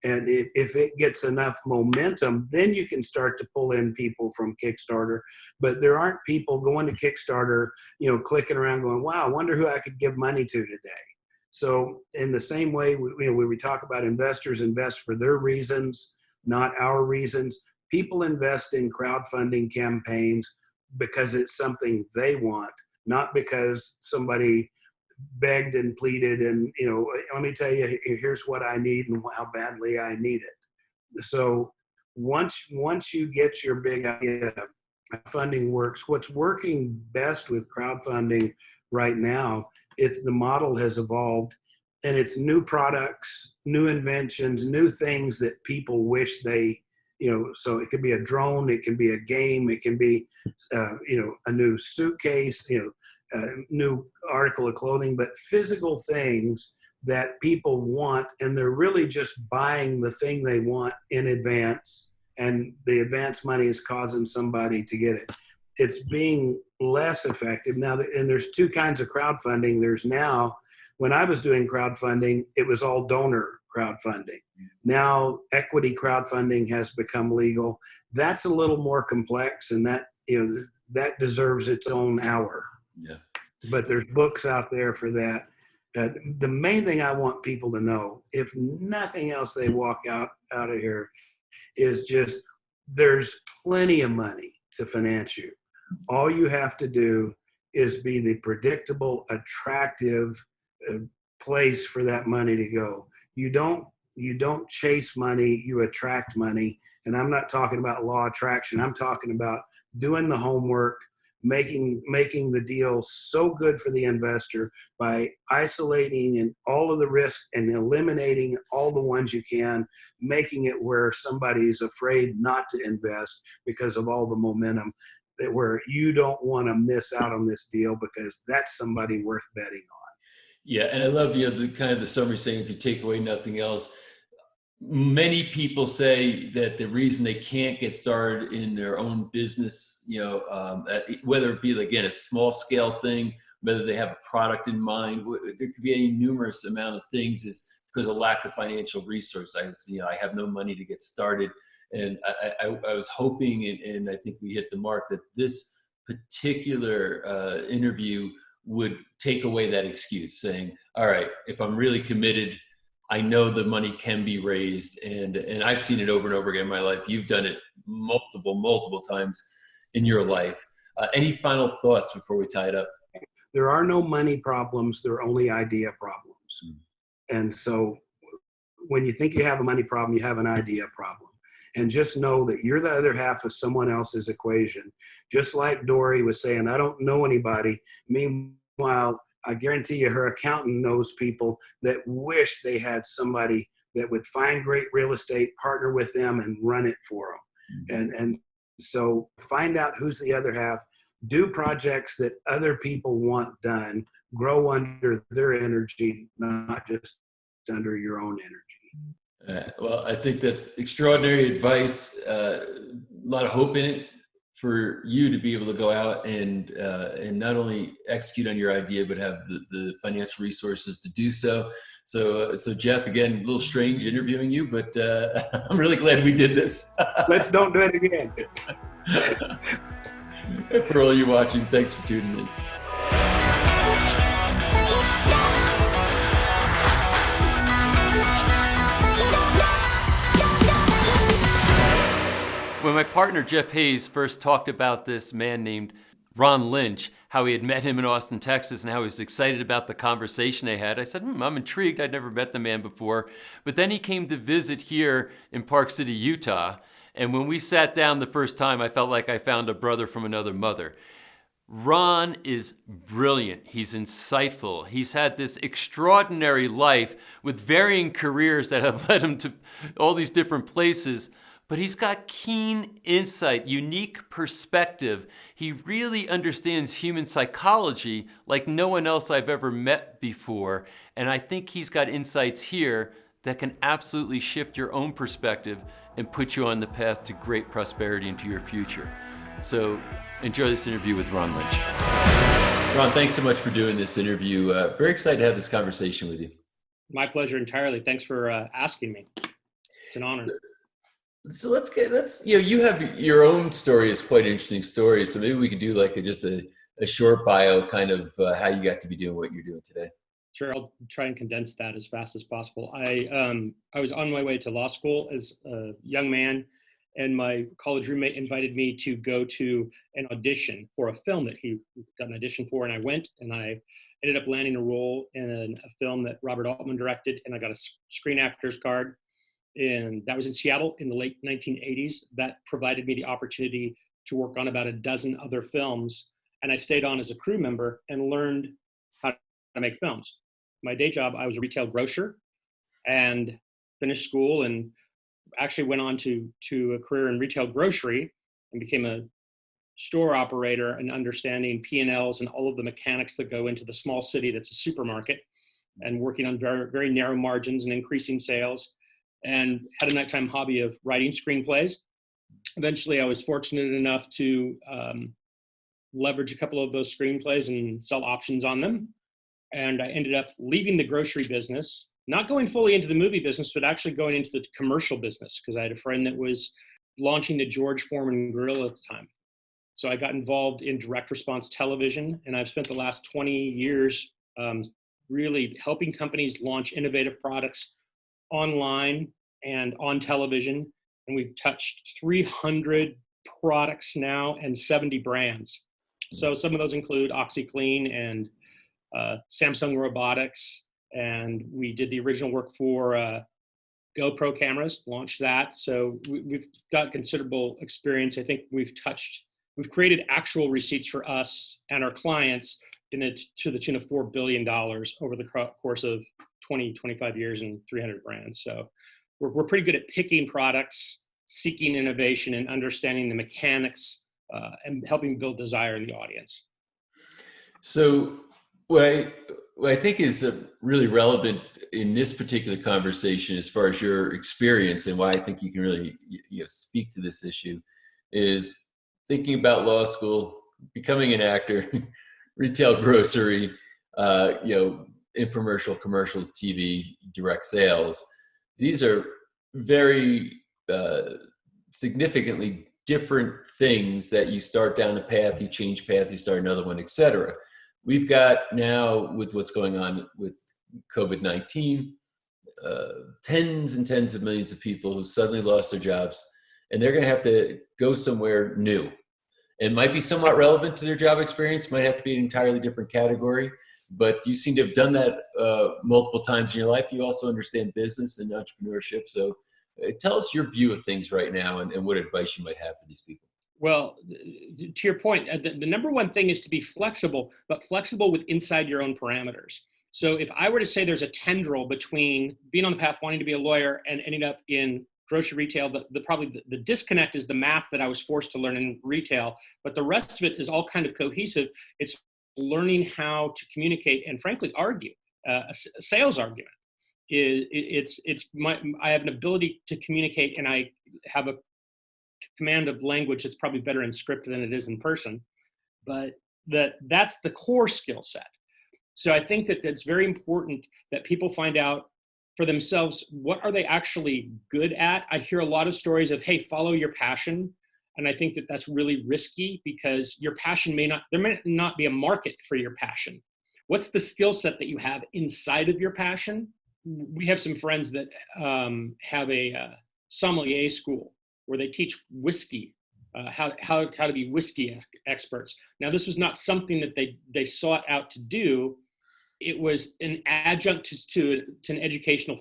And if it gets enough momentum, then you can start to pull in people from Kickstarter. But there aren't people going to Kickstarter, clicking around going, wow, I wonder who I could give money to today. So in the same way, when we talk about investors invest for their reasons, not our reasons. People invest in crowdfunding campaigns because it's something they want, not because somebody begged and pleaded and, let me tell you, here's what I need and how badly I need it. So once you get your big idea, funding works. What's working best with crowdfunding right now, the model has evolved, and it's new products, new inventions, new things that people wish they, so it could be a drone, it can be a game, it can be, a new suitcase, a new article of clothing, but physical things that people want, and they're really just buying the thing they want in advance, and the advance money is causing somebody to get it. It's being less effective now, and there's two kinds of crowdfunding. There's now, when I was doing crowdfunding, it was all donor crowdfunding. Now equity crowdfunding has become legal. That's a little more complex, and that that deserves its own hour. Yeah. But there's books out there for that. The main thing I want people to know, if nothing else they walk out of here, is just there's plenty of money to finance you. All you have to do is be the predictable, attractive place for that money to go. You don't chase money, you attract money. And I'm not talking about law of attraction. I'm talking about doing the homework, making the deal so good for the investor by isolating and all of the risk and eliminating all the ones you can, making it where somebody's afraid not to invest because of all the momentum, that where you don't want to miss out on this deal because that's somebody worth betting on. Yeah, and I love the kind of the summary saying, if you take away nothing else, many people say that the reason they can't get started in their own business, whether it be, again, a small scale thing, whether they have a product in mind, there could be any numerous amount of things, is because of lack of financial resource. I have no money to get started. And I was hoping, and I think we hit the mark, that this particular interview would take away that excuse, saying, all right, if I'm really committed, I know the money can be raised. And I've seen it over and over again in my life. You've done it multiple times in your life. Any final thoughts before we tie it up? There are no money problems. There are only idea problems. And so when you think you have a money problem, you have an idea problem. And just know that you're the other half of someone else's equation. Just like Dory was saying, I don't know anybody. Meanwhile, I guarantee you her accountant knows people that wish they had somebody that would find great real estate, partner with them, and run it for them. And so find out who's the other half. Do projects that other people want done. Grow under their energy, not just under your own energy. Well, I think that's extraordinary advice. A lot of hope in it for you to be able to go out and not only execute on your idea, but have the financial resources to do so. So Jeff, again, a little strange interviewing you, but I'm really glad we did this. Let's don't do it again. For all you watching, thanks for tuning in. When my partner Jeff Hayes first talked about this man named Ron Lynch, how he had met him in Austin, Texas, and how he was excited about the conversation they had, I said, I'm intrigued. I'd never met the man before. But then he came to visit here in Park City, Utah. And when we sat down the first time, I felt like I found a brother from another mother. Ron is brilliant. He's insightful. He's had this extraordinary life with varying careers that have led him to all these different places. but he's got keen insight, unique perspective. He really understands human psychology like no one else I've ever met before. And I think he's got insights here that can absolutely shift your own perspective and put you on the path to great prosperity into your future. So enjoy this interview with Ron Lynch. Ron, thanks so much for doing this interview. Very excited to have this conversation with you. My pleasure entirely. Thanks for asking me. It's an honor. So you have your own story is quite an interesting story. So maybe we could do like just a short bio, kind of how you got to be doing what you're doing today. Sure, I'll try and condense that as fast as possible. I was on my way to law school as a young man, and my college roommate invited me to go to an audition for a film that he got an audition for, and I went, and I ended up landing a role in a film that Robert Altman directed, and I got a Screen Actors card, and that was in Seattle in the late 1980s. That provided me the opportunity to work on about a dozen other films, and I stayed on as a crew member and learned how to make films. My day job, I was a retail grocer and finished school and actually went on to a career in retail grocery and became a store operator and understanding P&Ls and all of the mechanics that go into the small city that's a supermarket, and working on very, very narrow margins and increasing sales, and had a nighttime hobby of writing screenplays. Eventually, I was fortunate enough to leverage a couple of those screenplays and sell options on them. And I ended up leaving the grocery business, not going fully into the movie business, but actually going into the commercial business, because I had a friend that was launching the George Foreman Grill at the time. So I got involved in direct response television, and I've spent the last 20 years really helping companies launch innovative products online and on television. And we've touched 300 products now and 70 brands. So some of those include OxyClean and Samsung Robotics, and we did the original work for GoPro cameras, launched that. So we've got considerable experience. I think we've created actual receipts for us and our clients to the tune of $4 billion over the course of 20, 25 years and 300 brands. So we're pretty good at picking products, seeking innovation, and understanding the mechanics and helping build desire in the audience. So what I think is really relevant in this particular conversation, as far as your experience and why I think you can really speak to this issue, is thinking about law school, becoming an actor, retail grocery, infomercial, commercials, TV, direct sales. These are very significantly different things that you start down a path, you change path, you start another one, etc. We've got now, with what's going on with COVID-19, tens and tens of millions of people who suddenly lost their jobs, and they're going to have to go somewhere new. It might be somewhat relevant to their job experience, might have to be an entirely different category, but you seem to have done that multiple times in your life. You also understand business and entrepreneurship. So tell us your view of things right now and what advice you might have for these people. Well, to your point, the number one thing is to be flexible, but flexible with inside your own parameters. So if I were to say there's a tendril between being on the path, wanting to be a lawyer, and ending up in grocery retail, the disconnect is the math that I was forced to learn in retail, but the rest of it is all kind of cohesive. It's learning how to communicate and frankly argue. A sales argument I have an ability to communicate, and I have a command of language that's probably better in script than it is in person, but that's the core skill set. So I think that it's very important that people find out for themselves, what are they actually good at? I hear a lot of stories of, hey, follow your passion. And I think that that's really risky, because your passion there may not be a market for your passion. What's the skill set that you have inside of your passion? We have some friends that have a sommelier school where they teach whiskey, how to be whiskey experts. Now, this was not something that they sought out to do. It was an adjunct to an educational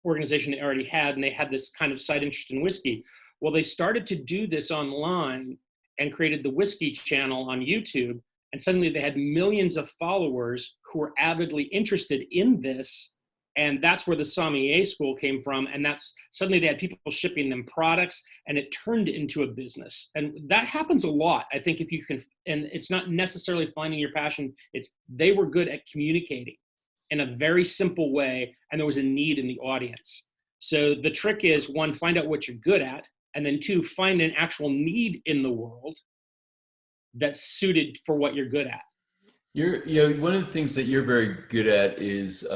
organization they already had, and they had this kind of side interest in whiskey. Well, they started to do this online and created the Whiskey Channel on YouTube, and suddenly they had millions of followers who were avidly interested in this, And that's where the sommelier school came from. And that's suddenly they had people shipping them products and it turned into a business. And that happens a lot. I think if you can, and it's not necessarily finding your passion, it's they were good at communicating in a very simple way. And there was a need in the audience. So the trick is, one, find out what you're good at. And then two, find an actual need in the world that's suited for what you're good at. One of the things that you're very good at is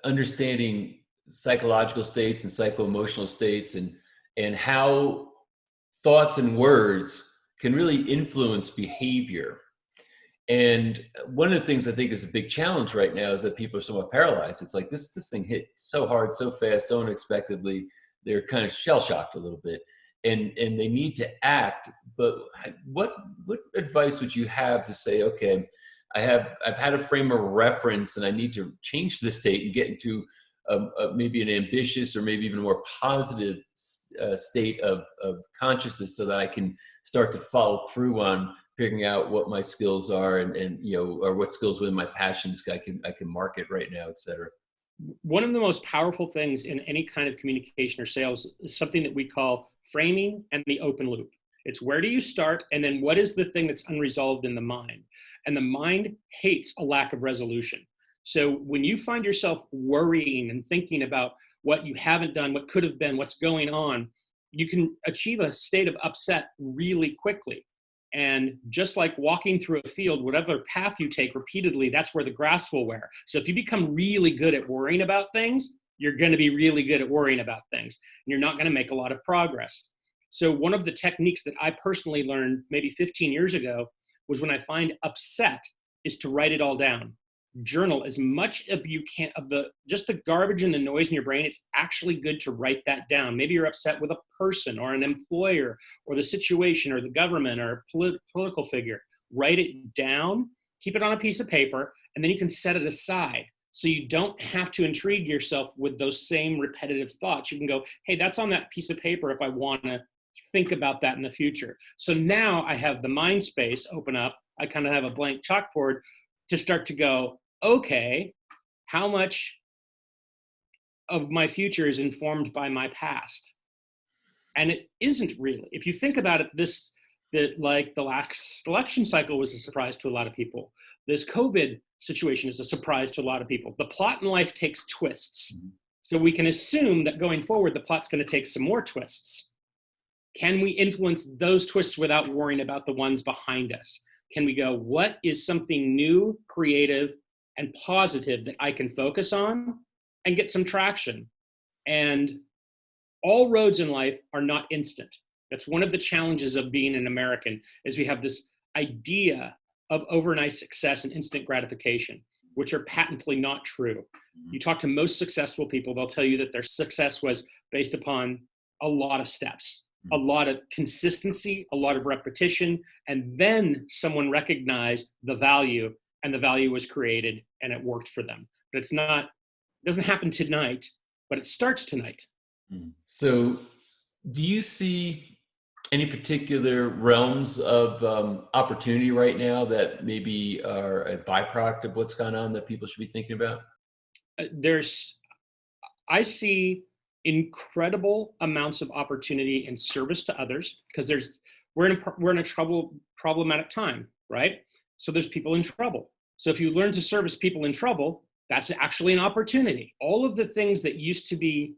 understanding psychological states and psycho-emotional states, and how thoughts and words can really influence behavior. And one of the things I think is a big challenge right now is that people are somewhat paralyzed. It's like this thing hit so hard, so fast, so unexpectedly. They're kind of shell-shocked a little bit, and they need to act. But what advice would you have to say, okay, I've had a frame of reference and I need to change the state and get into maybe an ambitious or maybe even more positive state of consciousness, so that I can start to follow through on figuring out what my skills are and or what skills within my passions I can market right now, et cetera. One of the most powerful things in any kind of communication or sales is something that we call framing and the open loop. It's where do you start, and then what is the thing that's unresolved in the mind? And the mind hates a lack of resolution. So when you find yourself worrying and thinking about what you haven't done, what could have been, what's going on, you can achieve a state of upset really quickly. And just like walking through a field, whatever path you take repeatedly, that's where the grass will wear. So if you become really good at worrying about things, you're going to be really good at worrying about things. And you're not going to make a lot of progress. So one of the techniques that I personally learned maybe 15 years ago was, when I find upset, is to write it all down. Journal as much of you can of just the garbage and the noise in your brain. It's actually good to write that down. Maybe you're upset with a person or an employer or the situation or the government or a political figure. Write it down, keep it on a piece of paper, and then you can set it aside. So you don't have to intrigue yourself with those same repetitive thoughts. You can go, hey, that's on that piece of paper if I want to think about that in the future. So now I have the mind space open up. I kind of have a blank chalkboard to start to go, okay, how much of my future is informed by my past? And it isn't really. If you think about it, like the last election cycle was a surprise to a lot of people. This COVID situation is a surprise to a lot of people. The plot in life takes twists. So we can assume that going forward, the plot's going to take some more twists. Can we influence those twists without worrying about the ones behind us? Can we go, what is something new, creative, and positive that I can focus on and get some traction? And all roads in life are not instant. That's one of the challenges of being an American, is we have this idea of overnight success and instant gratification, which are patently not true. You talk to most successful people, they'll tell you that their success was based upon a lot of steps, a lot of consistency, a lot of repetition, and then someone recognized the value, and the value was created and it worked for them. But it doesn't happen tonight, but it starts tonight. So do you see any particular realms of opportunity right now that maybe are a byproduct of what's gone on that people should be thinking about? I see incredible amounts of opportunity in service to others, because we're in a problematic time, right? So there's people in trouble. So if you learn to service people in trouble, that's actually an opportunity. All of the things that used to be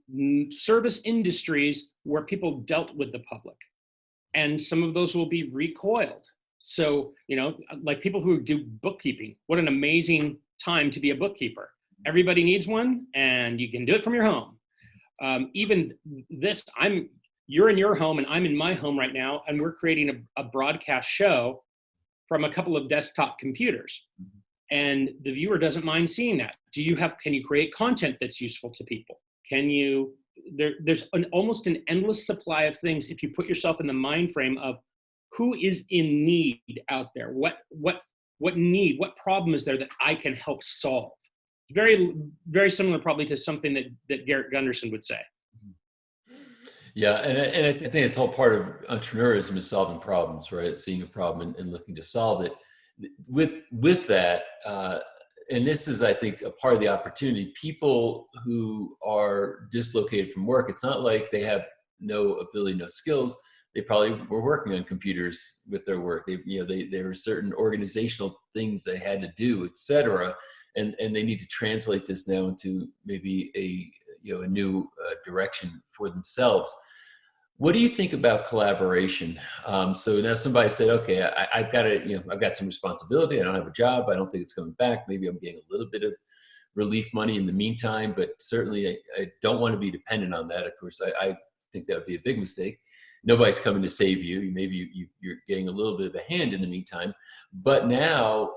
service industries where people dealt with the public, and some of those will be recoiled. So, like people who do bookkeeping, what an amazing time to be a bookkeeper. Everybody needs one, and you can do it from your home. Even this, you're in your home and I'm in my home right now, and we're creating a broadcast show from a couple of desktop computers. And the viewer doesn't mind seeing that. Can you create content that's useful to people? There's almost an endless supply of things if you put yourself in the mind frame of who is in need out there. What need, what problem is there that I can help solve? Very, very similar probably to something that Garrett Gunderson would say. Yeah, and I think it's all part of entrepreneurism is solving problems, right? Seeing a problem and looking to solve it. With that, and this is, I think, a part of the opportunity. People who are dislocated from work, it's not like they have no ability, no skills. They probably were working on computers with their work. There were certain organizational things they had to do, et cetera. And they need to translate this now into maybe a new direction for themselves. What do you think about collaboration? So now somebody said, okay, I've got some responsibility. I don't have a job. I don't think it's coming back. Maybe I'm getting a little bit of relief money in the meantime, but certainly I don't want to be dependent on that. Of course, I think that would be a big mistake. Nobody's coming to save you. Maybe you're getting a little bit of a hand in the meantime. But now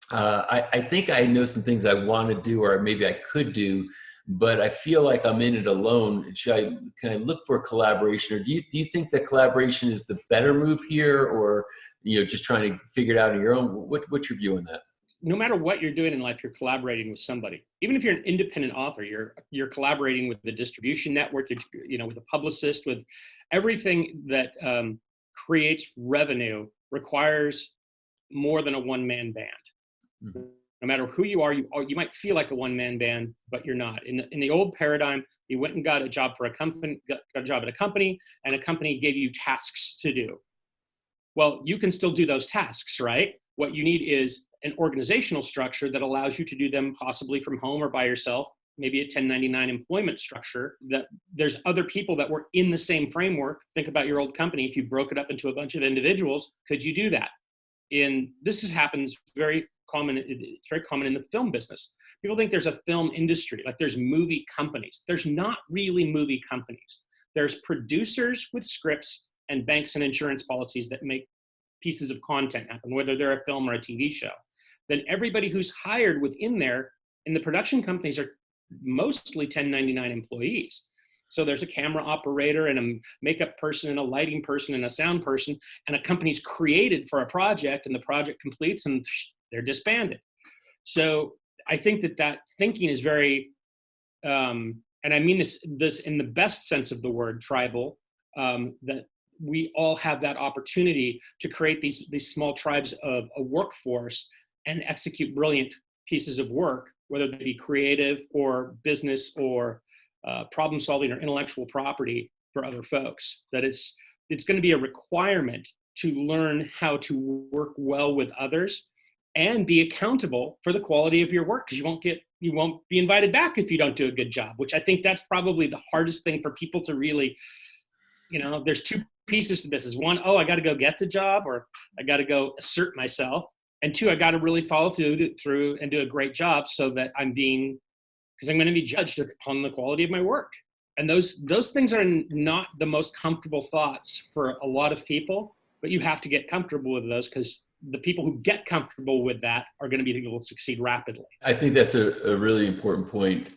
I think I know some things I want to do, or maybe I could do, but I feel like I'm in it alone. Can I look for collaboration, or do you think that collaboration is the better move here, or just trying to figure it out on your own? What's your view on that? No matter what you're doing in life, you're collaborating with somebody. Even if you're an independent author, you're collaborating with the distribution network, with a publicist, with everything that creates revenue requires more than a one-man band. Mm-hmm. No matter who you are, you might feel like a one-man band, but you're not. In the old paradigm, you went and got a job for a company, got a job at a company, and a company gave you tasks to do. Well, you can still do those tasks, right? What you need is an organizational structure that allows you to do them possibly from home or by yourself, maybe a 1099 employment structure, that there's other people that were in the same framework. Think about your old company. If you broke it up into a bunch of individuals, could you do that? Happens it's very common in the film business. People think there's a film industry, like there's movie companies. There's not really movie companies. There's producers with scripts and banks and insurance policies that make pieces of content happen, whether they're a film or a TV show. Then everybody who's hired within there in the production companies are mostly 1099 employees. So there's a camera operator and a makeup person and a lighting person and a sound person, and a company's created for a project, and the project completes and they're disbanded. So I think that thinking is very, and I mean this in the best sense of the word, tribal, that we all have that opportunity to create these small tribes of a workforce and execute brilliant pieces of work, whether they be creative or business or problem solving or intellectual property for other folks. That it's going to be a requirement to learn how to work well with others and be accountable for the quality of your work, because you won't be invited back if you don't do a good job, which I think that's probably the hardest thing for people to really, there's two pieces to this. Is one, I got to go get the job, or I got to go assert myself. And two, I got to really follow through and do a great job, so that because I'm going to be judged upon the quality of my work. And those things are not the most comfortable thoughts for a lot of people, but you have to get comfortable with those, because the people who get comfortable with that are going to be able to succeed rapidly. I think that's a really important point,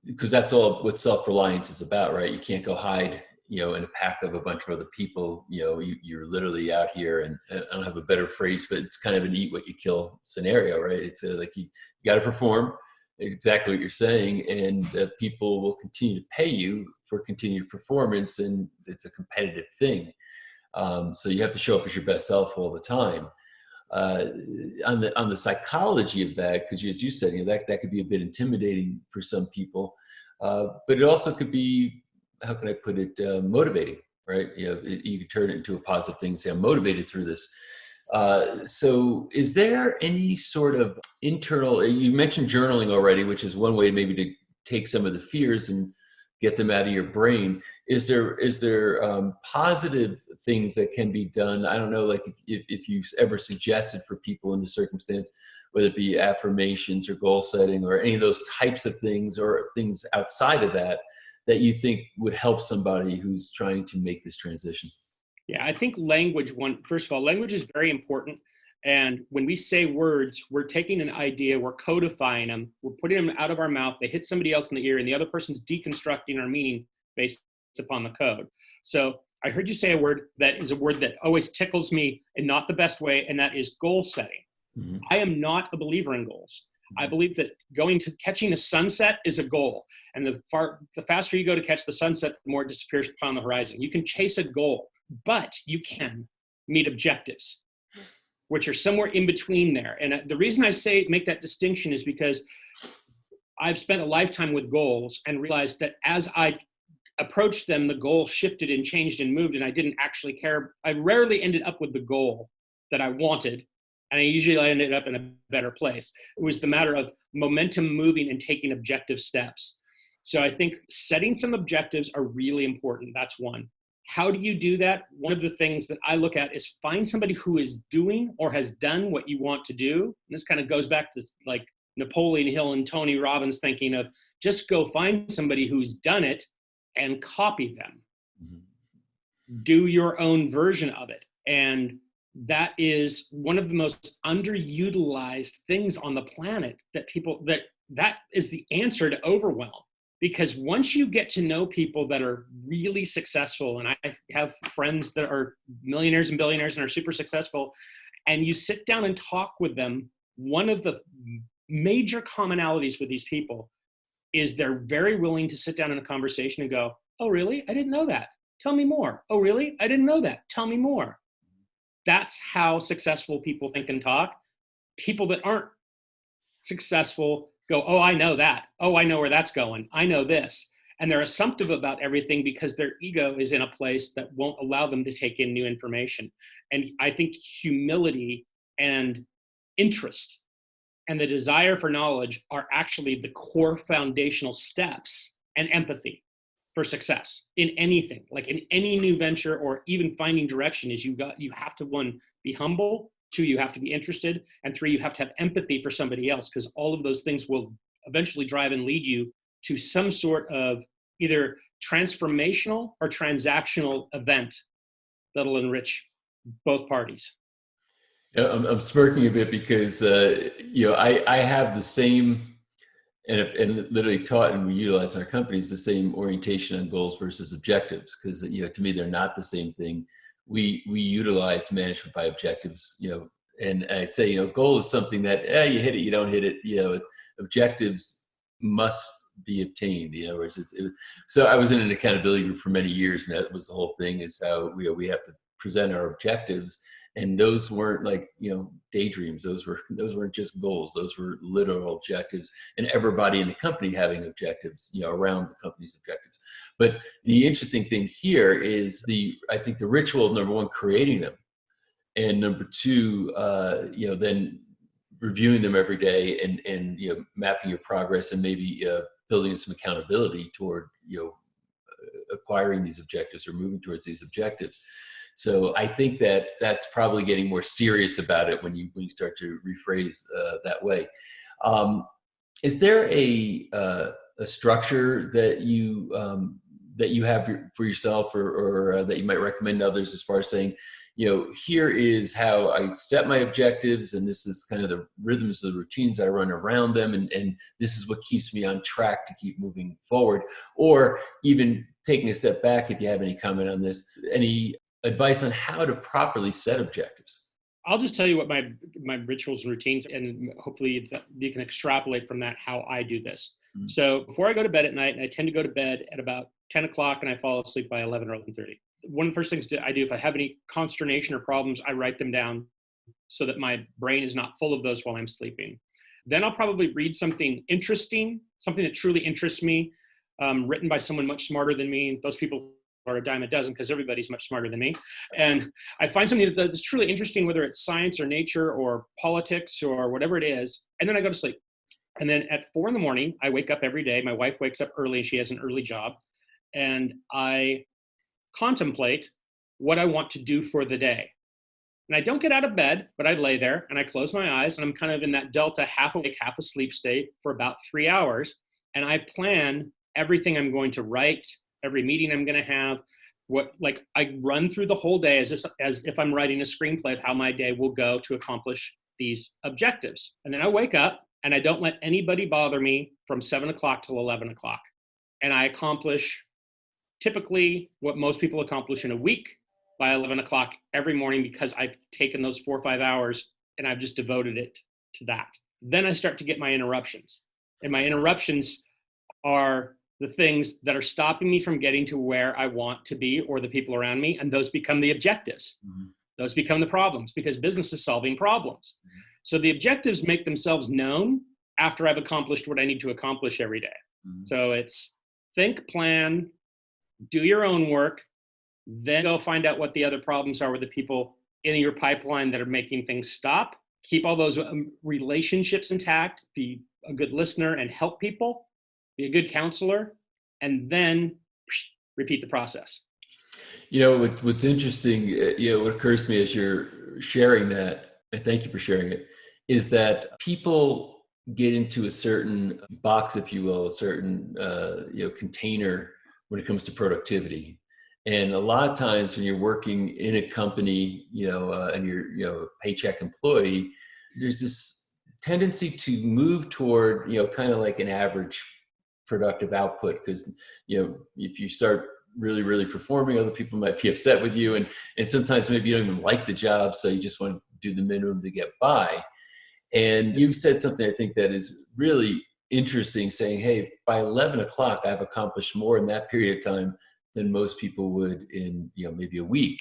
because that's all what self-reliance is about, right? You can't go hide, in a pack of a bunch of other people. You're literally out here, and I don't have a better phrase, but it's kind of an eat what you kill scenario, right? It's like you got to perform. Exactly what you're saying, and people will continue to pay you for continued performance, and it's a competitive thing. So you have to show up as your best self all the time. On the psychology of that, because as you said, that could be a bit intimidating for some people, but it also could be, how can I put it, motivating, right? You can turn it into a positive thing, say, I'm motivated through this. So is there any sort of internal, you mentioned journaling already, which is one way maybe to take some of the fears and get them out of your brain. Is there positive things that can be done? I don't know, like if you've ever suggested for people in the circumstance, whether it be affirmations or goal setting or any of those types of things, or things outside of that you think would help somebody who's trying to make this transition? Yeah, I think first of all, language is very important. And when we say words, we're taking an idea, we're codifying them, we're putting them out of our mouth, they hit somebody else in the ear, and the other person's deconstructing our meaning based upon the code. So I heard you say a word that is a word that always tickles me in not the best way, and that is goal setting. Mm-hmm. I am not a believer in goals. I believe that catching the sunset is a goal. And the faster you go to catch the sunset, the more it disappears upon the horizon. You can chase a goal, but you can meet objectives. which are somewhere in between there. And the reason I say make that distinction is because I've spent a lifetime with goals and realized that as I approached them, the goal shifted and changed and moved, and I didn't actually care. I rarely ended up with the goal that I wanted, and I usually ended up in a better place. It was the matter of momentum moving and taking objective steps. So I think setting some objectives are really important. That's one. How do you do that? One of the things that I look at is find somebody who is doing or has done what you want to do. And this kind of goes back to like Napoleon Hill and Tony Robbins thinking of just go find somebody who's done it and copy them. Mm-hmm. Do your own version of it. And that is one of the most underutilized things on the planet that people, that is the answer to overwhelm. Because once you get to know people that are really successful, and I have friends that are millionaires and billionaires and are super successful, and you sit down and talk with them, one of the major commonalities with these people is they're very willing to sit down in a conversation and go, oh, really? I didn't know that. Tell me more. Oh, really? I didn't know that. Tell me more. That's how successful people think and talk. People that aren't successful go, oh, I know that. Oh, I know where that's going. I know this. And they're assumptive about everything because their ego is in a place that won't allow them to take in new information. And I think humility and interest and the desire for knowledge are actually the core foundational steps, and empathy for success in anything, like in any new venture or even finding direction. Is you have to, one, be humble. Two, you have to be interested. And three, you have to have empathy for somebody else, because all of those things will eventually drive and lead you to some sort of either transformational or transactional event that'll enrich both parties. Yeah, I'm smirking a bit because, I have the same, and literally taught and we utilize in our companies the same orientation on goals versus objectives, because, to me, they're not the same thing. We utilize management by objectives, and I'd say, goal is something that, you hit it, you don't hit it, objectives must be obtained, so I was in an accountability group for many years, and that was the whole thing, is how we have to present our objectives. And those weren't like, daydreams. Those weren't just goals. Those were literal objectives, and everybody in the company having objectives, around the company's objectives. But the interesting thing here is I think the ritual of, number one, creating them, and number two, then reviewing them every day and mapping your progress, and maybe building some accountability toward, acquiring these objectives or moving towards these objectives. So I think that's probably getting more serious about it when you start to rephrase that way. Is there a structure that you have for yourself, or that you might recommend to others, as far as saying, here is how I set my objectives, and this is kind of the rhythms of the routines I run around them, and this is what keeps me on track to keep moving forward? Or even taking a step back, if you have any comment on this, any advice on how to properly set objectives? I'll just tell you what my rituals and routines, and hopefully you can extrapolate from that how I do this. Mm-hmm. So before I go to bed at night, and I tend to go to bed at about 10 o'clock and I fall asleep by 11 or 11:30. One of the first things that I do, if I have any consternation or problems, I write them down so that my brain is not full of those while I'm sleeping. Then I'll probably read something interesting, something that truly interests me, written by someone much smarter than me. Those people are a dime a dozen, because everybody's much smarter than me. And I find something that's truly interesting, whether it's science or nature or politics or whatever it is, and then I go to sleep. And then at 4 a.m, I wake up every day. My wife wakes up early, and she has an early job. And I contemplate what I want to do for the day. And I don't get out of bed, but I lay there and I close my eyes, and I'm kind of in that delta, half awake, half asleep state for about 3 hours. And I plan everything I'm going to write, every meeting I'm going to have, I run through the whole day as if I'm writing a screenplay of how my day will go to accomplish these objectives. And then I wake up and I don't let anybody bother me from 7 o'clock till 11 o'clock. And I accomplish typically what most people accomplish in a week by 11 o'clock every morning, because I've taken those 4 or 5 hours and I've just devoted it to that. Then I start to get my interruptions. And my interruptions are the things that are stopping me from getting to where I want to be, or the people around me, and those become the objectives. Mm-hmm. Those become the problems because business is solving problems. So the objectives make themselves known after I've accomplished what I need to accomplish every day. So it's think, plan, do your own work, then go find out what the other problems are with the people in your pipeline that are making things stop. Keep all those relationships intact, be a good listener and help people, be a good counselor, and then repeat the process. What's interesting, what occurs to me as you're sharing that, and thank you for sharing it, is that people get into a certain box, if you will, a certain container when it comes to productivity. And a lot of times when you're working in a company, and you're a paycheck employee, there's this tendency to move toward, kind of like an average productive output. Because, if you start really, really performing, other people might be upset with you. And sometimes maybe you don't even like the job. So you just want to do the minimum to get by. And you said something I think that is really interesting, saying, hey, by 11 o'clock, I've accomplished more in that period of time than most people would in, maybe a week.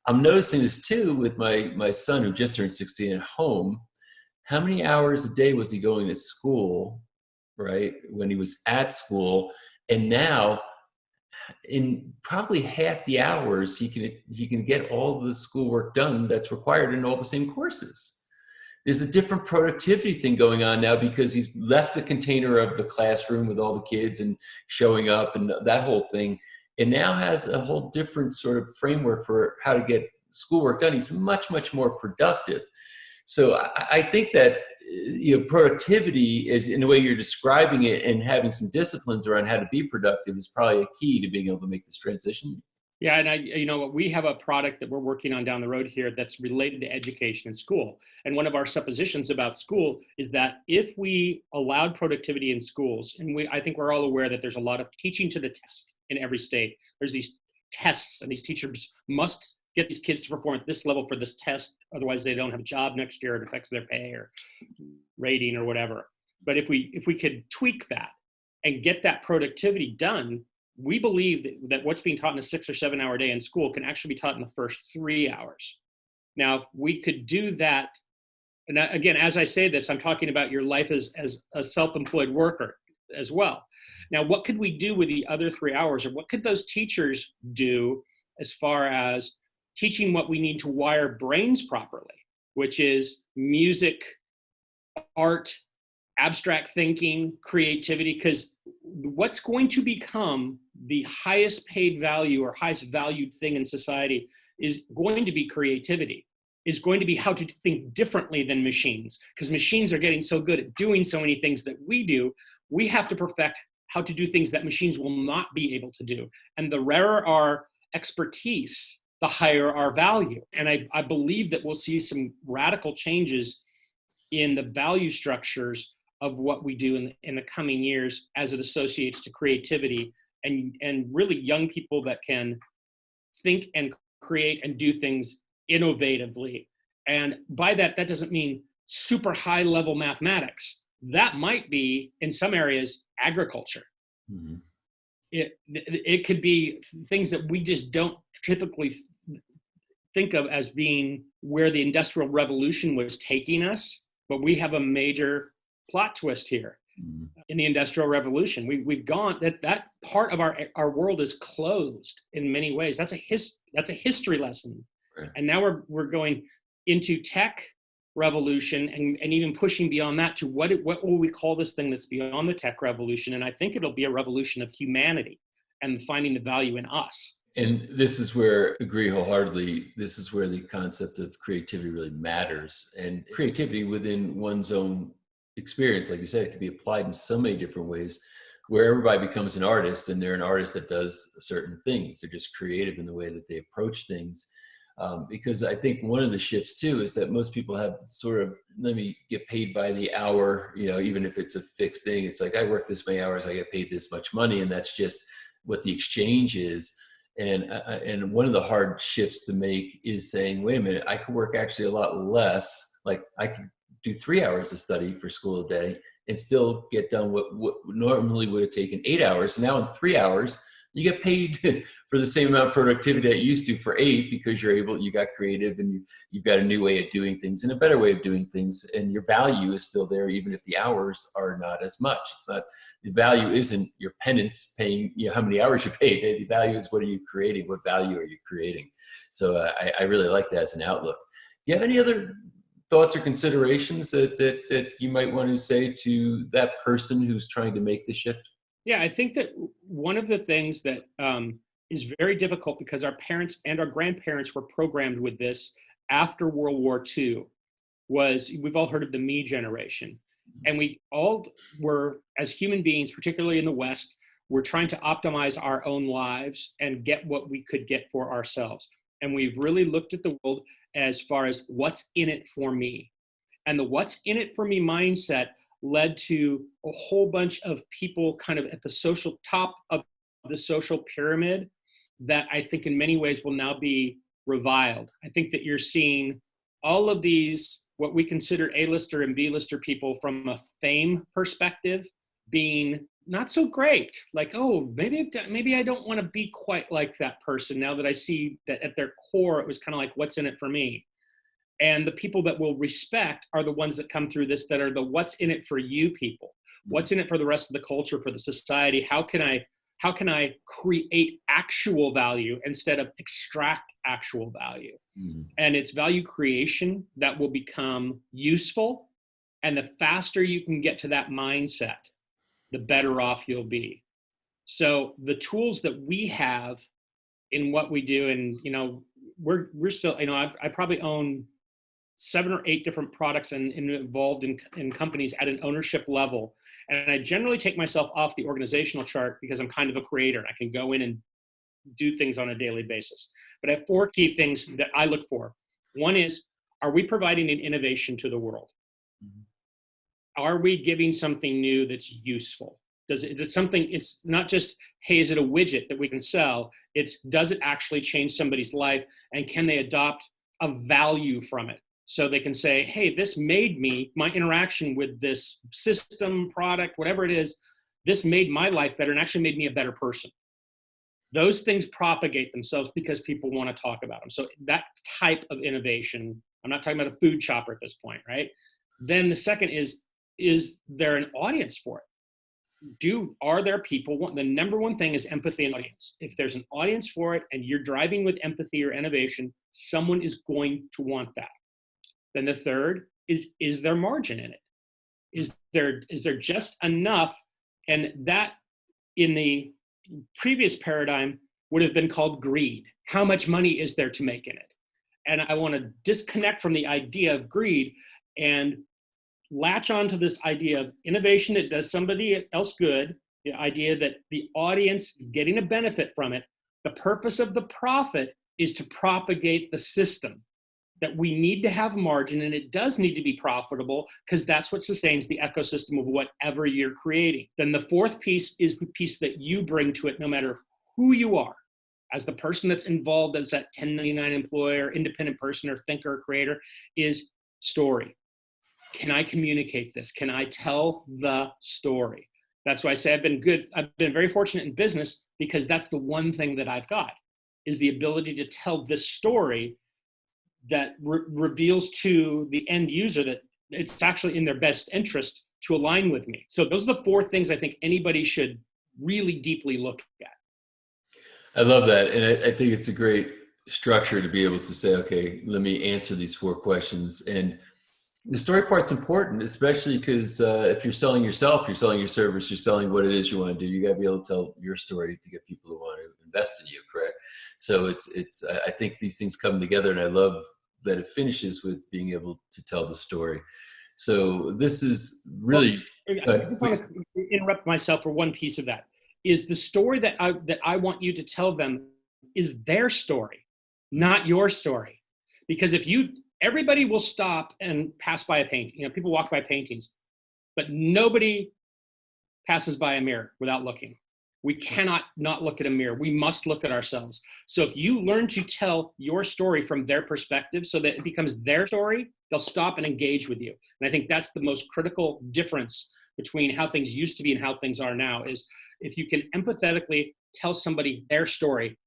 I'm noticing this too with my son who just turned 16 at home. How many hours a day was he going to school, right? When he was at school. And now in probably half the hours, he can get all the schoolwork done that's required in all the same courses. There's a different productivity thing going on now because he's left the container of the classroom with all the kids and showing up and that whole thing, and now has a whole different sort of framework for how to get schoolwork done. He's much, much more productive. So I think that productivity is, in the way you're describing it, and having some disciplines around how to be productive is probably a key to being able to make this transition. Yeah, and we have a product that we're working on down the road here that's related to education in school. And one of our suppositions about school is that if we allowed productivity in schools, and I think we're all aware that there's a lot of teaching to the test in every state. There's these tests, and these teachers must get these kids to perform at this level for this test. Otherwise, they don't have a job next year. It affects their pay or rating or whatever. But if we could tweak that and get that productivity done, we believe that what's being taught in a 6 or 7 hour day in school can actually be taught in the first 3 hours. Now, if we could do that, and again, as I say this, I'm talking about your life as a self-employed worker as well. Now, what could we do with the other 3 hours, or what could those teachers do as far as teaching what we need to wire brains properly, which is music, art, abstract thinking, creativity? Because what's going to become the highest paid value or highest valued thing in society is going to be creativity, is going to be how to think differently than machines. Because machines are getting so good at doing so many things that we do, we have to perfect how to do things that machines will not be able to do. And the rarer our expertise, the higher our value. And I believe that we'll see some radical changes in the value structures of what we do in the coming years as it associates to creativity and really young people that can think and create and do things innovatively. And by that doesn't mean super high level mathematics. That might be, in some areas, agriculture. Mm-hmm. It could be things that we just don't typically think of as being where the Industrial Revolution was taking us, but we have a major plot twist here. Mm-hmm. In the Industrial Revolution. We've gone, that part of our world is closed in many ways. That's a history lesson. Right. And now we're going into tech revolution and even pushing beyond that to what will we call this thing that's beyond the tech revolution? And I think it'll be a revolution of humanity and finding the value in us. And this is where, agree wholeheartedly, this is where the concept of creativity really matters. And creativity within one's own experience, like you said, it can be applied in so many different ways, where everybody becomes an artist, and they're an artist that does certain things. They're just creative in the way that they approach things. Because I think one of the shifts too is that most people have sort of, let me get paid by the hour, even if it's a fixed thing. It's like, I work this many hours, I get paid this much money, and that's just what the exchange is. And one of the hard shifts to make is saying, wait a minute, I could work actually a lot less. Like I could do 3 hours of study for school a day and still get done what normally would have taken 8 hours. So now in 3 hours, You get paid for the same amount of productivity that you used to for 8 because you got creative and you've got a new way of doing things and a better way of doing things. And your value is still there, even if the hours are not as much. It's not, the value isn't your penance paying, how many hours you paid. The value is, what are you creating? What value are you creating? So I really like that as an outlook. Do you have any other thoughts or considerations that you might want to say to that person who's trying to make the shift? Yeah, I think that one of the things that is very difficult, because our parents and our grandparents were programmed with this after World War II, was, we've all heard of the me generation. And we all were, as human beings, particularly in the West, we're trying to optimize our own lives and get what we could get for ourselves. And we've really looked at the world as far as what's in it for me. And the what's in it for me mindset led to a whole bunch of people kind of at the social top of the social pyramid that I think in many ways will now be reviled. I think that you're seeing all of these, what we consider A-lister and B-lister people from a fame perspective, being not so great. Like, oh, maybe I don't want to be quite like that person, now that I see that at their core, it was kind of like, what's in it for me? And the people that will respect are the ones that come through this, that are the what's in it for you people. What's in it for the rest of the culture, for the society? How can I create actual value instead of extract actual value? Mm-hmm. And it's value creation that will become useful. And the faster you can get to that mindset, the better off you'll be. So the tools that we have in what we do, and we're still, I probably own 7 or 8 different products and involved in companies at an ownership level. And I generally take myself off the organizational chart because I'm kind of a creator and I can go in and do things on a daily basis. But I have 4 key things that I look for. One is, are we providing an innovation to the world? Mm-hmm. Are we giving something new that's useful? Is it something, it's not just, hey, is it a widget that we can sell? It's, does it actually change somebody's life? And can they adopt a value from it? So they can say, hey, this made me, my interaction with this system, product, whatever it is, this made my life better and actually made me a better person. Those things propagate themselves because people want to talk about them. So that type of innovation, I'm not talking about a food shopper at this point, right? Then the second is there an audience for it? Are there people, the number one thing is empathy and audience. If there's an audience for it and you're driving with empathy or innovation, someone is going to want that. Then the third is there margin in it? Is there just enough? And that in the previous paradigm would have been called greed. How much money is there to make in it? And I want to disconnect from the idea of greed and latch onto this idea of innovation that does somebody else good, the idea that the audience is getting a benefit from it. The purpose of the profit is to propagate the system. That we need to have margin, and it does need to be profitable because that's what sustains the ecosystem of whatever you're creating. Then the fourth piece is the piece that you bring to it, no matter who you are, as the person that's involved as that 1099 employee or independent person or thinker or creator, is story. Can I communicate this? Can I tell the story? That's why I say I've been very fortunate in business, because that's the one thing that I've got, is the ability to tell this story that reveals to the end user that it's actually in their best interest to align with me. So those are the 4 things I think anybody should really deeply look at. I love that. And I think it's a great structure to be able to say, okay, let me answer these 4 questions. And the story part's important, especially because if you're selling yourself, you're selling your service, you're selling what it is you want to do, you got to be able to tell your story to get people who want to invest in you, correct? So I think these things come together, and I love that it finishes with being able to tell the story. So this is really. I just want to interrupt myself for one piece of that. Is the story that I want you to tell them is their story, not your story. Because everybody will stop and pass by a painting. People walk by paintings, but nobody passes by a mirror without looking. We cannot not look at a mirror. We must look at ourselves. So if you learn to tell your story from their perspective so that it becomes their story, they'll stop and engage with you. And I think that's the most critical difference between how things used to be and how things are now, is if you can empathetically tell somebody their story.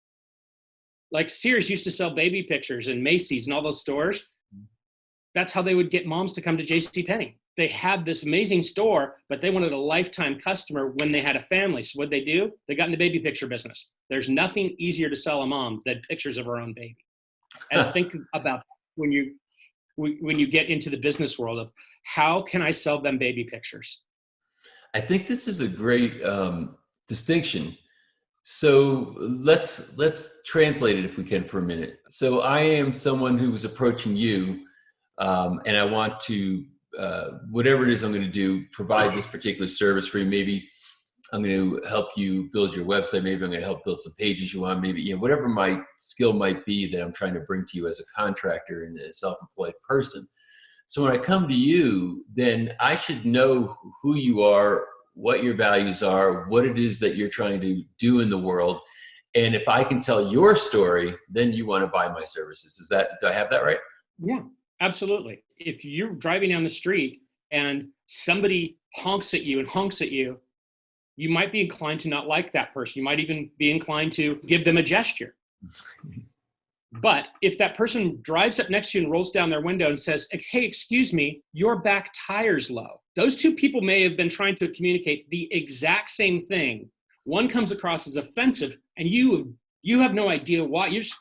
Like Sears used to sell baby pictures and Macy's and all those stores. That's how they would get moms to come to JCPenney. They had this amazing store, but they wanted a lifetime customer when they had a family. So what'd they do? They got in the baby picture business. There's nothing easier to sell a mom than pictures of her own baby. And think about when you get into the business world of how can I sell them baby pictures? I think this is a great distinction. So let's translate it if we can for a minute. So I am someone who was approaching you, and I want to, whatever it is I'm going to do, provide this particular service for you. Maybe I'm going to help you build your website. Maybe I'm going to help build some pages you want. Maybe, whatever my skill might be that I'm trying to bring to you as a contractor and a self-employed person. So when I come to you, then I should know who you are, what your values are, what it is that you're trying to do in the world. And if I can tell your story, then you want to buy my services. Do I have that right? Yeah, absolutely. If you're driving down the street and somebody honks at you, you might be inclined to not like that person. You might even be inclined to give them a gesture. But if that person drives up next to you and rolls down their window and says, hey, excuse me, your back tire's low. Those two people may have been trying to communicate the exact same thing. One comes across as offensive and you have no idea why. You're just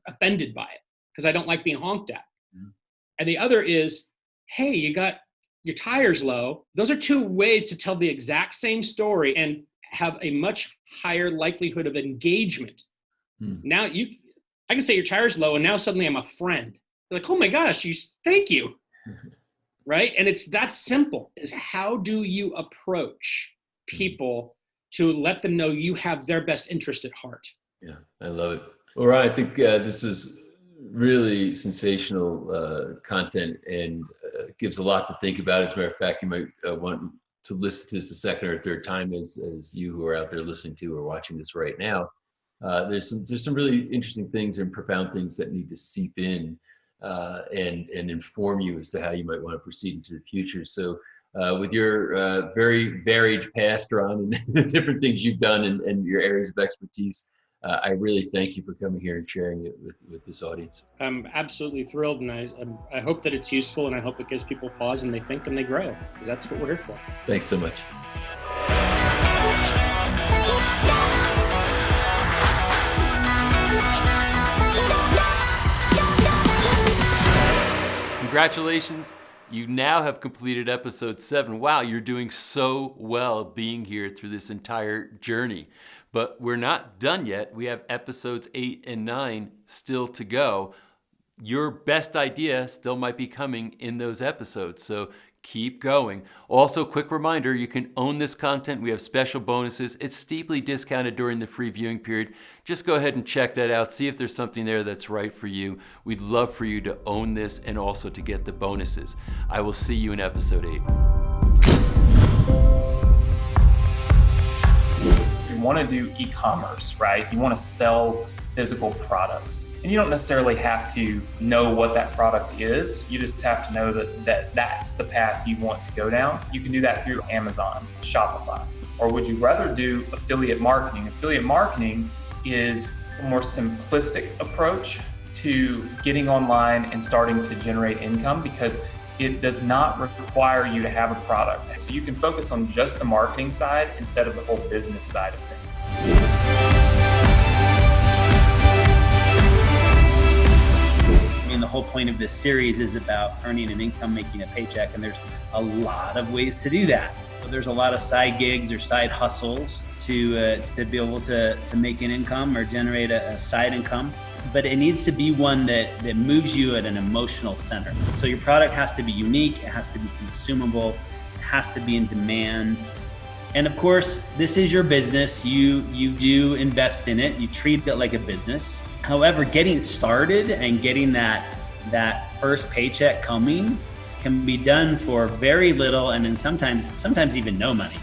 offended by it because I don't like being honked at. Mm-hmm. And the other is, hey, you got your tire's low. Those are two ways to tell the exact same story and have a much higher likelihood of engagement. Now I can say your tire's low and now suddenly I'm a friend. They're like, oh my gosh, thank you. Right? And it's that simple, is how do you approach people to let them know you have their best interest at heart? Yeah, I love it. Well, Ryan, I think this is really sensational content and gives a lot to think about. As a matter of fact, you might want to listen to this a second or third time as you who are out there listening to or watching this right now. There's some really interesting things and profound things that need to seep in and inform you as to how you might want to proceed into the future. So with your very varied past, Ron, and the different things you've done and your areas of expertise, I really thank you for coming here and sharing it with this audience. I'm absolutely thrilled, and I hope that it's useful, and I hope it gives people pause and they think and they grow, because that's what we're here for. Thanks so much. Congratulations. You now have completed episode 7. Wow, you're doing so well being here through this entire journey. But we're not done yet. We have episodes 8 and 9 still to go. Your best idea still might be coming in those episodes, so keep going. Also, quick reminder, you can own this content. We have special bonuses. It's steeply discounted during the free viewing period. Just go ahead and check that out. See if there's something there that's right for you. We'd love for you to own this and also to get the bonuses. I will see you in episode 8. You want to do e-commerce, right? You want to sell physical products. And you don't necessarily have to know what that product is. You just have to know that that's the path you want to go down. You can do that through Amazon, Shopify. Or would you rather do affiliate marketing? Affiliate marketing is a more simplistic approach to getting online and starting to generate income because it does not require you to have a product. So you can focus on just the marketing side instead of the whole business side of things. The whole point of this series is about earning an income, making a paycheck, and there's a lot of ways to do that. There's a lot of side gigs or side hustles to be able to make an income or generate a side income, but it needs to be one that moves you at an emotional center. So your product has to be unique, it has to be consumable, it has to be in demand. And of course, this is your business. You do invest in it, you treat it like a business. However, getting started and getting that first paycheck coming can be done for very little and then sometimes even no money.